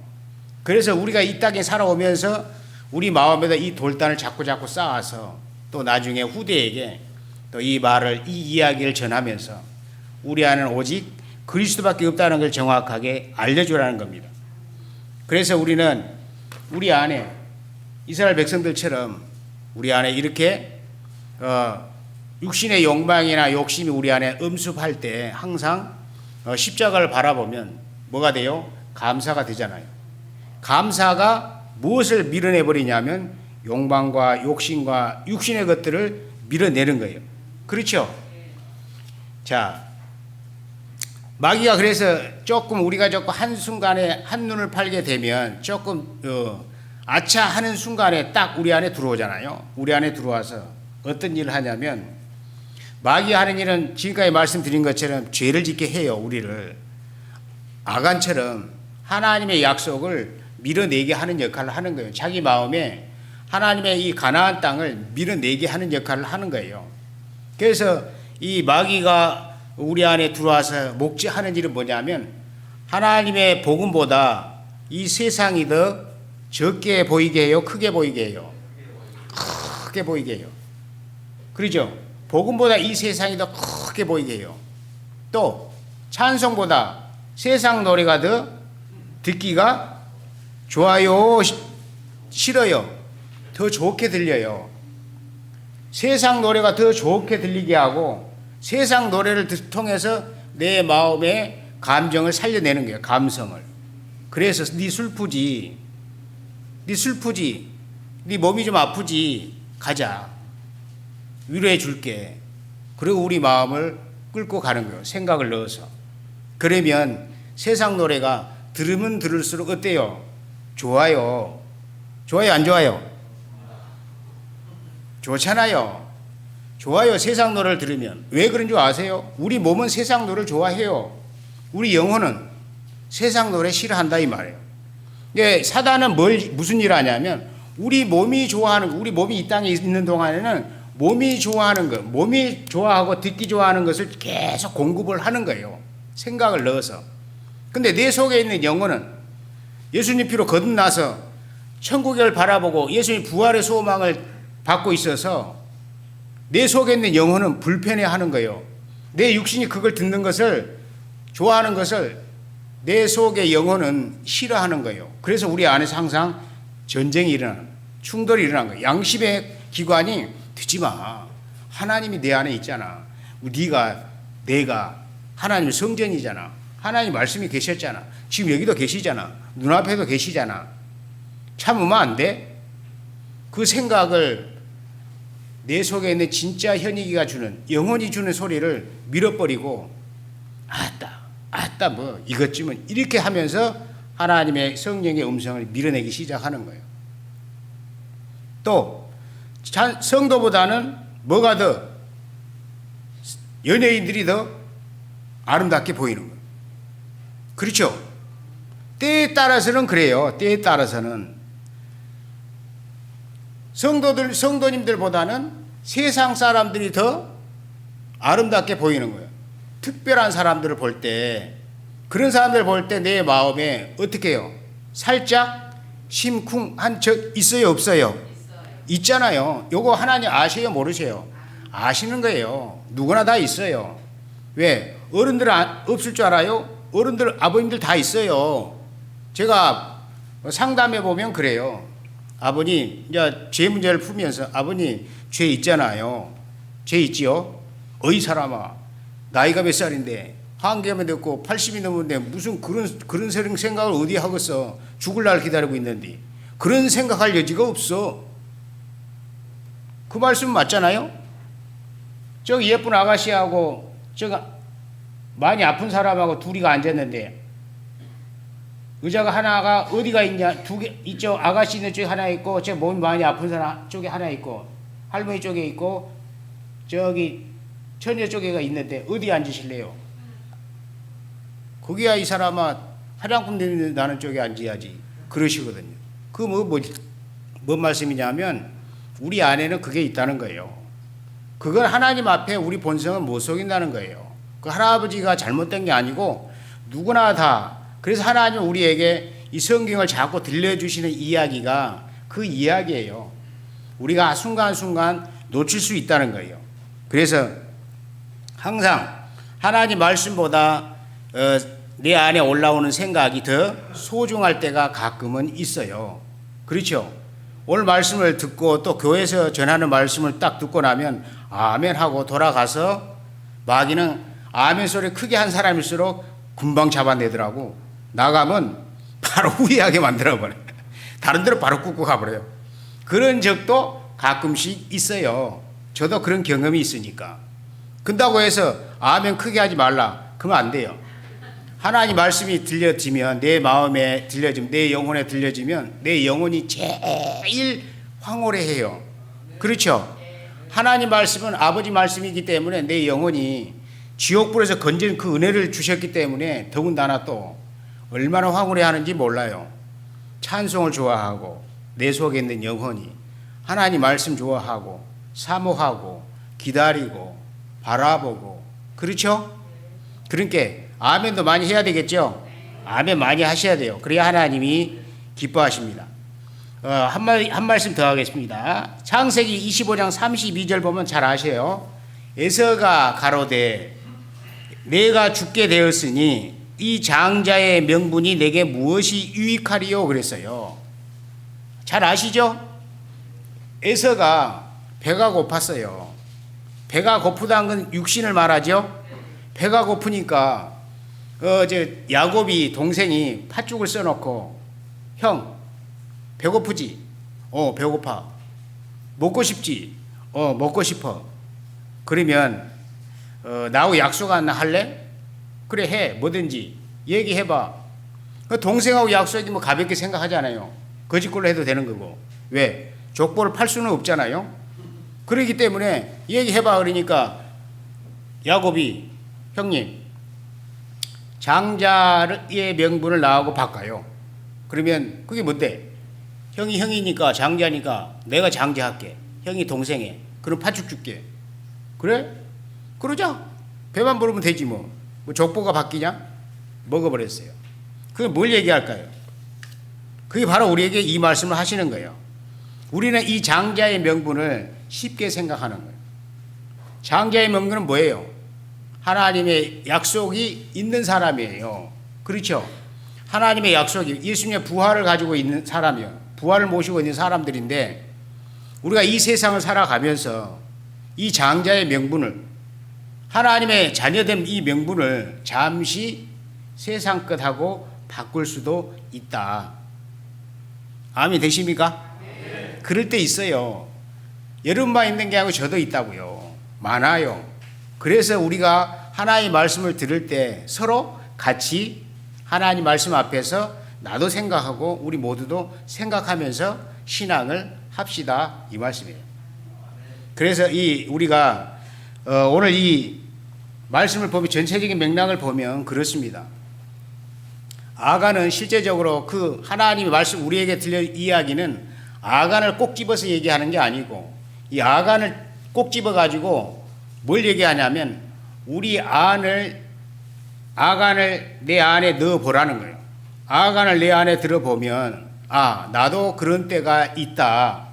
그래서 우리가 이 땅에 살아오면서 우리 마음에다 이 돌단을 자꾸 쌓아서 또 나중에 후대에게 또 이 이야기를 전하면서 우리 안에는 오직 그리스도밖에 없다는 걸 정확하게 알려주라는 겁니다. 그래서 우리는 우리 안에 이스라엘 백성들처럼 우리 안에 이렇게 육신의 욕망이나 욕심이 우리 안에 음습할 때 항상 십자가를 바라보면 뭐가 돼요? 감사가 되잖아요. 감사가 무엇을 밀어내버리냐면 욕망과 욕심과 육신의 것들을 밀어내는 거예요. 그렇죠? 자, 마귀가 그래서 우리가 한순간에 한눈을 팔게 되면 아차 하는 순간에 딱 우리 안에 들어오잖아요. 우리 안에 들어와서 어떤 일을 하냐면 마귀 하는 일은 지금까지 말씀드린 것처럼 죄를 짓게 해요. 우리를 아간처럼 하나님의 약속을 밀어내게 하는 역할을 하는 거예요. 자기 마음에 하나님의 이 가나안 땅을 밀어내게 하는 역할을 하는 거예요. 그래서 이 마귀가 우리 안에 들어와서 목적하는 일은 뭐냐면 하나님의 복음보다 이 세상이 더 적게 보이게 해요? 크게 보이게 해요? 크게 보이게 해요. 그렇죠? 복음보다 이 세상이 더 크게 보이게 해요. 또 찬송보다 세상 노래가 더 듣기가 좋아요? 싫어요? 더 좋게 들려요. 세상 노래가 더 좋게 들리게 하고 세상 노래를 통해서 내 마음의 감정을 살려내는 거예요. 감성을. 그래서 네 슬프지, 네 몸이 좀 아프지, 가자, 위로해 줄게. 그리고 우리 마음을 끌고 가는 거예요. 생각을 넣어서. 그러면 세상 노래가 들으면 들을수록 어때요? 좋아요. 좋아요, 안 좋아요? 좋잖아요. 좋아요. 세상 노래를 들으면. 왜 그런 줄 아세요? 우리 몸은 세상 노래를 좋아해요. 우리 영혼은 세상 노래 싫어한다 이 말이에요. 사단은 무슨 일을 하냐면 우리 몸이 좋아하는 거, 우리 몸이 이 땅에 있는 동안에는 몸이 좋아하는 것, 몸이 좋아하고 듣기 좋아하는 것을 계속 공급을 하는 거예요. 생각을 넣어서. 근데 내 속에 있는 영혼은 예수님 피로 거듭나서 천국을 바라보고 예수님 부활의 소망을 받고 있어서 내 속에 있는 영혼은 불편해하는 거예요. 내 육신이 그걸 듣는 것을, 좋아하는 것을 내 속의 영혼은 싫어하는 거예요. 그래서 우리 안에서 항상 전쟁이 일어나는 거예요. 충돌이 일어나는 거예요. 양심의 기관이 듣지 마. 하나님이 내 안에 있잖아. 내가 하나님의 성전이잖아. 하나님 말씀이 계셨잖아. 지금 여기도 계시잖아. 눈앞에도 계시잖아. 참으면 안 돼? 그 생각을 내 속에 있는 진짜 현익이가 주는, 영혼이 주는 소리를 밀어버리고 아따 뭐 이것쯤은 이렇게 하면서 하나님의 성령의 음성을 밀어내기 시작하는 거예요. 또 성도보다는 뭐가 더, 연예인들이 더 아름답게 보이는 거예요. 그렇죠? 때에 따라서는 그래요. 때에 따라서는 성도님들보다는 세상 사람들이 더 아름답게 보이는 거예요. 특별한 사람들을 볼 때, 그런 사람들을 볼 때 내 마음에 어떻게 해요? 살짝 심쿵한 적 있어요, 없어요? 있잖아요. 요거 하나님 아세요, 모르세요? 아시는 거예요. 누구나 다 있어요. 왜? 어른들은 없을 줄 알아요? 어른들, 아버님들 다 있어요. 제가 상담해 보면 그래요. 아버님, 이제 죄 문제를 풀면서 아버님, 죄 있잖아요. 죄 있지요? 어이 사람아, 나이가 몇 살인데 한계만 됐고 80이 넘었는데 무슨 그런 생각을 어디 하겠어? 죽을 날 기다리고 있는데 그런 생각할 여지가 없어. 그 말씀 맞잖아요? 저기 예쁜 아가씨하고 저가 많이 아픈 사람하고 둘이가 앉았는데 의자가 하나가 어디가 있냐? 두 개, 이쪽 아가씨 있는 쪽에 하나 있고 저 몸이 많이 아픈 사람 쪽에 하나 있고 할머니 쪽에 있고 저기 처녀 쪽에가 있는데 어디 앉으실래요? 거기야 이 사람아 화장품 나는 쪽에 앉아야지. 그러시거든요. 그 뭔 말씀이냐면 우리 안에는 그게 있다는 거예요. 그걸 하나님 앞에 우리 본성은 못 속인다는 거예요. 그 할아버지가 잘못된 게 아니고 누구나 다. 그래서 하나님은 우리에게 이 성경을 자꾸 들려주시는 이야기가 그 이야기예요. 우리가 순간순간 놓칠 수 있다는 거예요. 그래서 항상 하나님 말씀보다 내 안에 올라오는 생각이 더 소중할 때가 가끔은 있어요. 그렇죠? 오늘 말씀을 듣고 또 교회에서 전하는 말씀을 딱 듣고 나면 아멘 하고 돌아가서 마귀는 아멘 소리 크게 한 사람일수록 금방 잡아내더라고. 나가면 바로 후회하게 만들어버려요. 다른 데로 바로 굽고 가버려요. 그런 적도 가끔씩 있어요. 저도 그런 경험이 있으니까. 그렇다고 해서 아멘 크게 하지 말라. 그러면 안 돼요. 하나님 말씀이 들려지면 내 마음에 들려지면 내 영혼에 들려지면 내 영혼이 제일 황홀해해요. 그렇죠? 하나님 말씀은 아버지 말씀이기 때문에 내 영혼이 지옥불에서 건진 그 은혜를 주셨기 때문에 더군다나 또 얼마나 황홀해하는지 몰라요. 찬송을 좋아하고 내 속에 있는 영혼이 하나님 말씀 좋아하고 사모하고 기다리고 바라보고 그렇죠? 그러니까 아멘도 많이 해야 되겠죠. 아멘 많이 하셔야 돼요. 그래야 하나님이 기뻐하십니다. 한 말씀 더 하겠습니다. 창세기 25장 32절 보면 잘 아세요. 에서가 가로되 내가 죽게 되었으니 이 장자의 명분이 내게 무엇이 유익하리요 그랬어요. 잘 아시죠? 에서가 배가 고팠어요. 배가 고프다는 건 육신을 말하죠. 배가 고프니까 야곱이 동생이 팥죽을 써놓고 형 배고프지? 배고파. 먹고 싶지? 먹고 싶어. 그러면 나하고 약속 하나 할래? 그래 해. 뭐든지 얘기해봐. 동생하고 약속이 뭐 가볍게 생각하잖아요. 거짓걸로 해도 되는 거고. 왜? 족보를 팔 수는 없잖아요. 그렇기 때문에 얘기해봐. 그러니까 야곱이 형님 장자의 명분을 나하고 바꿔요. 그러면 그게 뭔데? 형이 형이니까 장자니까 내가 장자할게. 형이 동생해. 그럼 팥죽 줄게. 그래? 그러자. 배만 부르면 되지 뭐. 족보가 바뀌냐? 먹어버렸어요. 그게 뭘 얘기할까요? 그게 바로 우리에게 이 말씀을 하시는 거예요. 우리는 이 장자의 명분을 쉽게 생각하는 거예요. 장자의 명분은 뭐예요? 하나님의 약속이 있는 사람이에요. 그렇죠? 하나님의 약속이 예수님의 부활을 가지고 있는 사람이요. 부활을 모시고 있는 사람들인데 우리가 이 세상을 살아가면서 이 장자의 명분을 하나님의 자녀된 이 명분을 잠시 세상 것하고 바꿀 수도 있다. 아멘 되십니까? 네. 그럴 때 있어요. 여러분만 있는 게 아니고 저도 있다고요. 많아요. 그래서 우리가 하나님의 말씀을 들을 때 서로 같이 하나님 말씀 앞에서 나도 생각하고 우리 모두도 생각하면서 신앙을 합시다 이 말씀이에요. 그래서 우리가 오늘 이 말씀을 보면 전체적인 맥락을 보면 그렇습니다. 아간은 실제적으로 그 하나님의 말씀 우리에게 들려 이야기는 아간을 꼭 집어서 얘기하는 게 아니고 이 아간을 꼭 집어 가지고 뭘 얘기하냐면 우리 아간을 내 안에 넣어 보라는 거예요. 아간을 내 안에 들어보면 나도 그런 때가 있다.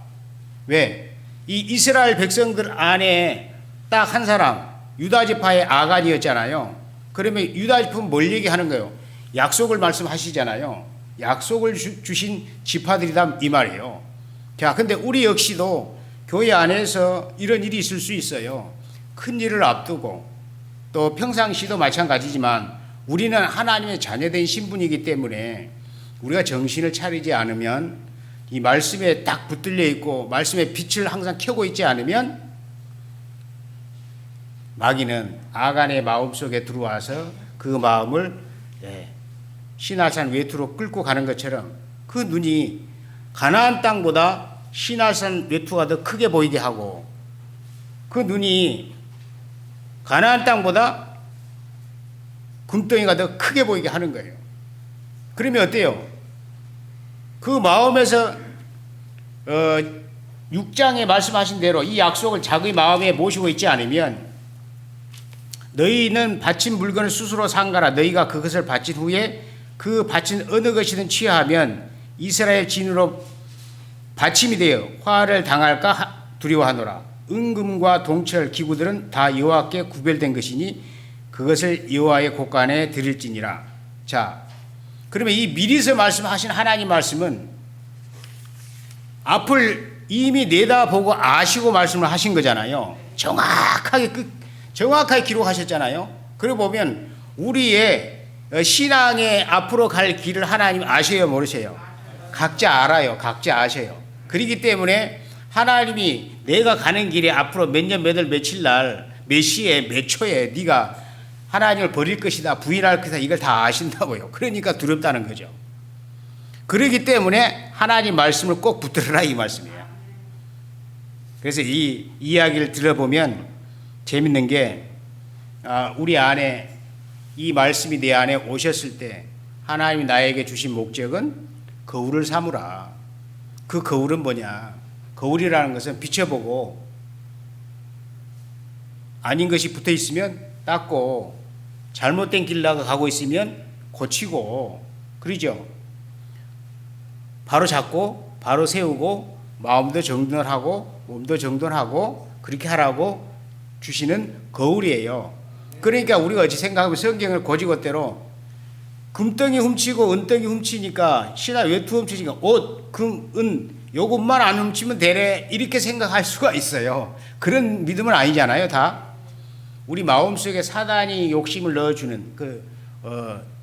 왜? 이 이스라엘 백성들 안에 딱 한 사람 유다지파의 아간이었잖아요. 그러면 유다지파는 뭘 얘기하는 거예요? 약속을 말씀하시잖아요. 약속을 주신 지파들이다 이 말이에요. 자, 근데 우리 역시도 교회 안에서 이런 일이 있을 수 있어요. 큰 일을 앞두고 또 평상시도 마찬가지지만 우리는 하나님의 자녀된 신분이기 때문에 우리가 정신을 차리지 않으면 이 말씀에 딱 붙들려 있고 말씀의 빛을 항상 켜고 있지 않으면 마귀는 아간의 마음속에 들어와서 그 마음을 시날산 외투로 끌고 가는 것처럼 그 눈이 가나안 땅보다 시날산 외투가 더 크게 보이게 하고 그 눈이 가나안 땅보다 금덩이가 더 크게 보이게 하는 거예요. 그러면 어때요? 그 마음에서 6장에 말씀하신 대로 이 약속을 자기 마음에 모시고 있지 않으면 너희는 바친 물건을 스스로 상가라. 너희가 그것을 바친 후에 그 바친 어느 것이든 취하면 이스라엘 진으로 바침이 되어 화를 당할까 두려워하노라. 은금과 동철 기구들은 다 여호와께 구별된 것이니 그것을 여호와의 곳간에 드릴지니라. 자, 그러면 이 미리서 말씀하신 하나님 말씀은 앞을 이미 내다보고 아시고 말씀을 하신 거잖아요. 정확하게 기록하셨잖아요. 그러고 보면 우리의 신앙의 앞으로 갈 길을 하나님 아셔요, 모르세요? 각자 알아요. 각자 아셔요. 그렇기 때문에 하나님이 내가 가는 길에 앞으로 몇 년, 몇 월, 며칠 날, 몇 시에, 몇 초에 네가 하나님을 버릴 것이다, 부인할 것이다, 이걸 다 아신다고요. 그러니까 두렵다는 거죠. 그렇기 때문에 하나님 말씀을 꼭 붙들어라 이 말씀이에요. 그래서 이 이야기를 들어보면 재밌는 게 우리 안에 이 말씀이 내 안에 오셨을 때 하나님이 나에게 주신 목적은 거울을 삼으라. 그 거울은 뭐냐? 거울이라는 것은 비춰보고 아닌 것이 붙어 있으면 닦고 잘못된 길로 가고 있으면 고치고, 그러죠. 바로 잡고 바로 세우고 마음도 정돈하고 몸도 정돈하고 그렇게 하라고 주시는 거울이에요. 그러니까 우리가 어찌 생각하면 성경을 고지고대로 금덩이 훔치고 은덩이 훔치니까 신하 외투 훔치니까 옷, 금, 은 요것만 안 훔치면 되래 이렇게 생각할 수가 있어요. 그런 믿음은 아니잖아요. 다 우리 마음속에 사단이 욕심을 넣어주는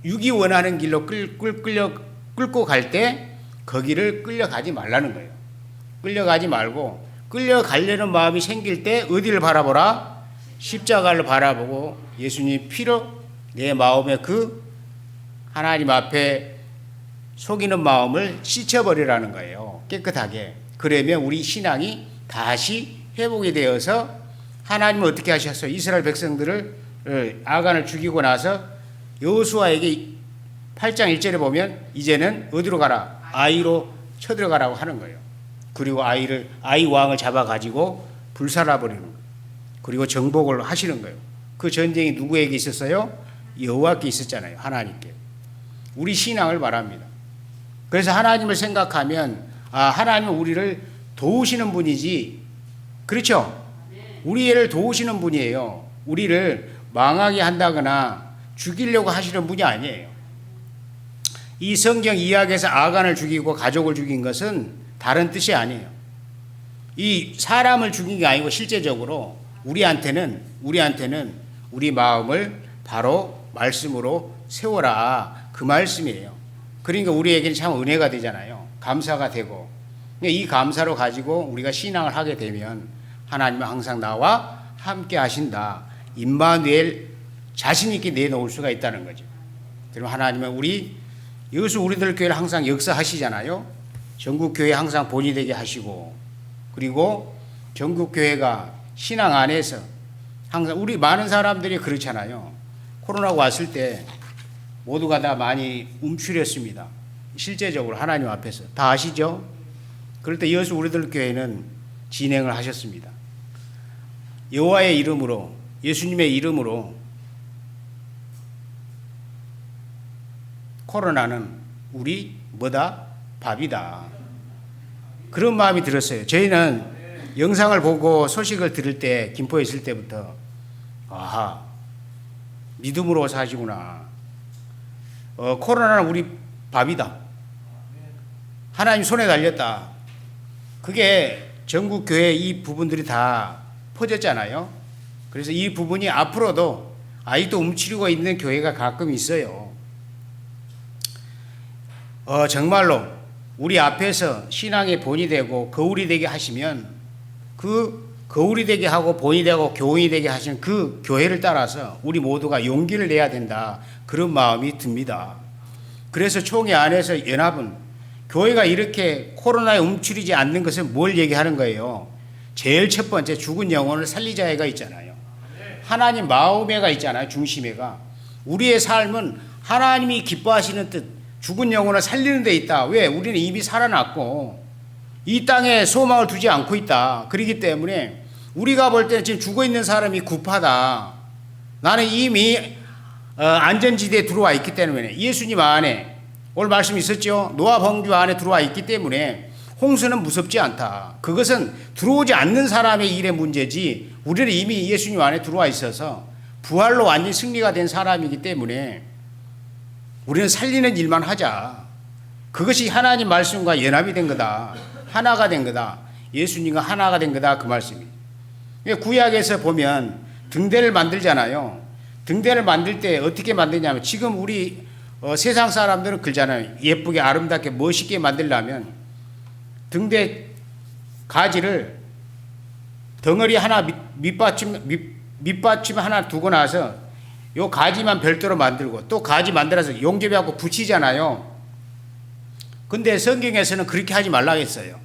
육이 원하는 길로 끌고 갈 때 거기를 끌려가지 말라는 거예요. 끌려가지 말고 끌려가려는 마음이 생길 때 어디를 바라보라? 십자가를 바라보고 예수님 피로 내 마음에 그 하나님 앞에 속이는 마음을 씻어버리라는 거예요. 깨끗하게. 그러면 우리 신앙이 다시 회복이 되어서 하나님은 어떻게 하셨어요? 이스라엘 백성들을 아간을 죽이고 나서 여호수아에게 8장 1절에 보면 이제는 어디로 가라? 아이로 쳐들어가라고 하는 거예요. 그리고 아이 왕을 잡아가지고 불살라버리는 거예요. 그리고 정복을 하시는 거예요. 그 전쟁이 누구에게 있었어요? 여호와께 있었잖아요. 하나님께. 우리 신앙을 말합니다. 그래서 하나님을 생각하면 하나님은 우리를 도우시는 분이지, 그렇죠? 우리를 도우시는 분이에요. 우리를 망하게 한다거나 죽이려고 하시는 분이 아니에요. 이 성경 이야기에서 아간을 죽이고 가족을 죽인 것은 다른 뜻이 아니에요. 이 사람을 죽인 게 아니고 실제적으로 우리한테는 우리 마음을 바로 말씀으로 세워라 그 말씀이에요. 그러니까 우리에게는 참 은혜가 되잖아요. 감사가 되고 이 감사로 가지고 우리가 신앙을 하게 되면 하나님은 항상 나와 함께 하신다. 임마누엘 자신 있게 내놓을 수가 있다는 거죠. 그럼 하나님은 우리들 교회를 항상 역사하시잖아요. 전국 교회 항상 본이 되게 하시고 그리고 전국 교회가 신앙 안에서 항상 우리 많은 사람들이 그렇잖아요. 코로나가 왔을 때 모두가 다 많이 움츠렸습니다. 실제적으로 하나님 앞에서 다 아시죠? 그럴 때 여수 우리들 교회는 진행을 하셨습니다. 여호와의 이름으로 예수님의 이름으로 코로나는 우리 뭐다? 밥이다. 그런 마음이 들었어요. 저희는 영상을 보고 소식을 들을 때 김포에 있을 때부터 믿음으로 사시구나. 코로나는 우리 밥이다. 하나님 손에 달렸다. 그게 전국 교회 이 부분들이 다 퍼졌잖아요. 그래서 이 부분이 앞으로도 아직도 움츠리고 있는 교회가 가끔 있어요. 정말로 우리 앞에서 신앙의 본이 되고 거울이 되게 하시면 그 거울이 되게 하고 본이 되고 교훈이 되게 하시는 그 교회를 따라서 우리 모두가 용기를 내야 된다. 그런 마음이 듭니다. 그래서 총회 안에서 연합은 교회가 이렇게 코로나에 움츠리지 않는 것은 뭘 얘기하는 거예요? 제일 첫 번째 죽은 영혼을 살리자애가 있잖아요. 하나님 마음에가 있잖아요. 중심에가. 우리의 삶은 하나님이 기뻐하시는 뜻 죽은 영혼을 살리는 데 있다. 왜? 우리는 이미 살아났고 이 땅에 소망을 두지 않고 있다. 그렇기 때문에 우리가 볼 때는 지금 죽어있는 사람이 급하다. 나는 이미 안전지대에 들어와 있기 때문에 예수님 안에 오늘 말씀 있었죠. 노아 방주 안에 들어와 있기 때문에 홍수는 무섭지 않다. 그것은 들어오지 않는 사람의 일의 문제지 우리는 이미 예수님 안에 들어와 있어서 부활로 완전히 승리가 된 사람이기 때문에 우리는 살리는 일만 하자. 그것이 하나님 말씀과 연합이 된 거다. 하나가 된 거다. 예수님과 하나가 된 거다. 그 말씀이. 구약에서 보면 등대를 만들잖아요. 등대를 만들 때 어떻게 만드냐면 지금 우리 세상 사람들은 그러잖아요. 예쁘게 아름답게 멋있게 만들려면 등대 가지를 덩어리 하나 밑받침 하나 두고 나서 요 가지만 별도로 만들고 또 가지 만들어서 용접해갖고 붙이잖아요. 근데 성경에서는 그렇게 하지 말라고 했어요.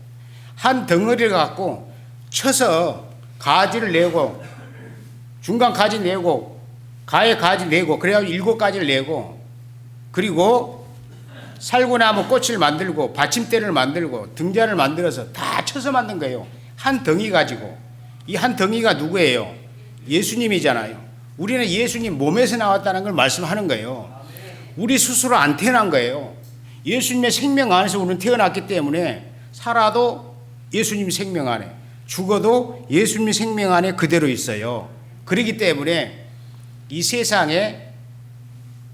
한 덩어리를 갖고 쳐서 가지를 내고 중간 가지 내고 가에 가지 내고 그래가지고 7가지를 내고 그리고 살구나무 꽃을 만들고 받침대를 만들고 등잔을 만들어서 다 쳐서 만든 거예요. 한 덩이 가지고. 이 한 덩이가 누구예요? 예수님이잖아요. 우리는 예수님 몸에서 나왔다는 걸 말씀하는 거예요. 우리 스스로 안 태어난 거예요. 예수님의 생명 안에서 우리는 태어났기 때문에 살아도 예수님 생명 안에, 죽어도 예수님 생명 안에 그대로 있어요. 그렇기 때문에 이 세상에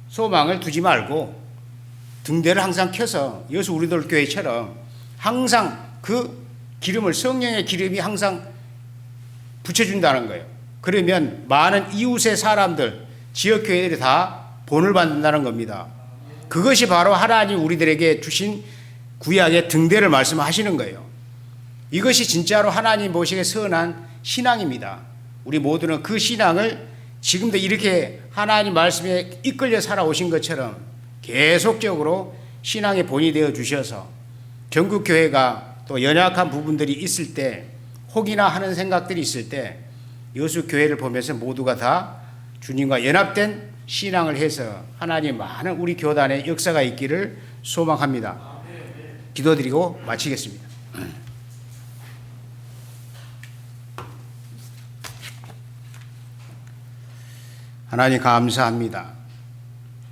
소망을 두지 말고 등대를 항상 켜서 여수 우리들 교회처럼 항상 그 기름을, 성령의 기름이 항상 붙여준다는 거예요. 그러면 많은 이웃의 사람들, 지역교회들이 다 본을 받는다는 겁니다. 그것이 바로 하나님 우리들에게 주신 구약의 등대를 말씀하시는 거예요. 이것이 진짜로 하나님 보시기에 선한 신앙입니다. 우리 모두는 그 신앙을 지금도 이렇게 하나님 말씀에 이끌려 살아오신 것처럼 계속적으로 신앙의 본이 되어 주셔서 전국 교회가 또 연약한 부분들이 있을 때, 혹이나 하는 생각들이 있을 때 여수 교회를 보면서 모두가 다 주님과 연합된 신앙을 해서 하나님 많은 우리 교단의 역사가 있기를 소망합니다. 기도드리고 마치겠습니다. 하나님 감사합니다.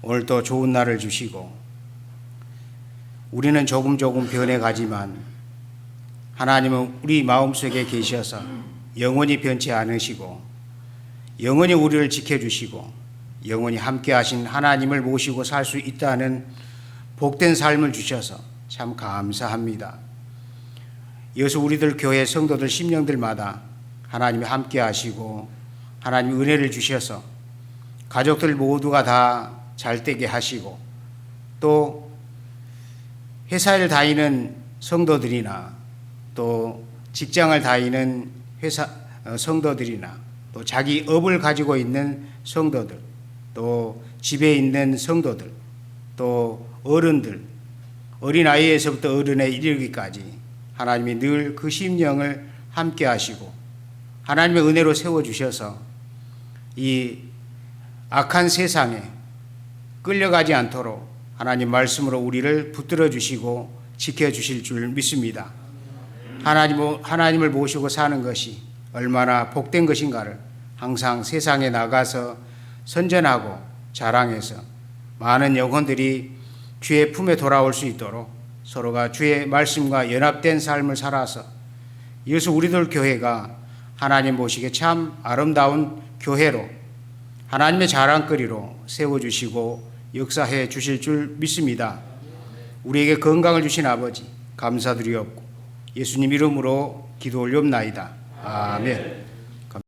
오늘 또 좋은 날을 주시고 우리는 조금 변해가지만 하나님은 우리 마음속에 계셔서 영원히 변치 않으시고 영원히 우리를 지켜주시고 영원히 함께 하신 하나님을 모시고 살 수 있다는 복된 삶을 주셔서 참 감사합니다. 이어서 우리들 교회 성도들 심령들마다 하나님이 함께 하시고 하나님 은혜를 주셔서 가족들 모두가 다 잘되게 하시고 또 회사를 다니는 성도들이나 또 직장을 다니는 성도들이나 또 자기 업을 가지고 있는 성도들, 또 집에 있는 성도들, 또 어른들, 어린아이에서부터 어른에 이르기까지 하나님이 늘 그 심령을 함께 하시고 하나님의 은혜로 세워주셔서 이 악한 세상에 끌려가지 않도록 하나님 말씀으로 우리를 붙들어 주시고 지켜주실 줄 믿습니다. 하나님을 모시고 사는 것이 얼마나 복된 것인가를 항상 세상에 나가서 선전하고 자랑해서 많은 영혼들이 주의 품에 돌아올 수 있도록 서로가 주의 말씀과 연합된 삶을 살아서 이어서 우리들 교회가 하나님 보시기에 참 아름다운 교회로 하나님의 자랑거리로 세워주시고 역사해 주실 줄 믿습니다. 우리에게 건강을 주신 아버지 감사드리옵고 예수님 이름으로 기도 올리옵나이다. 아멘.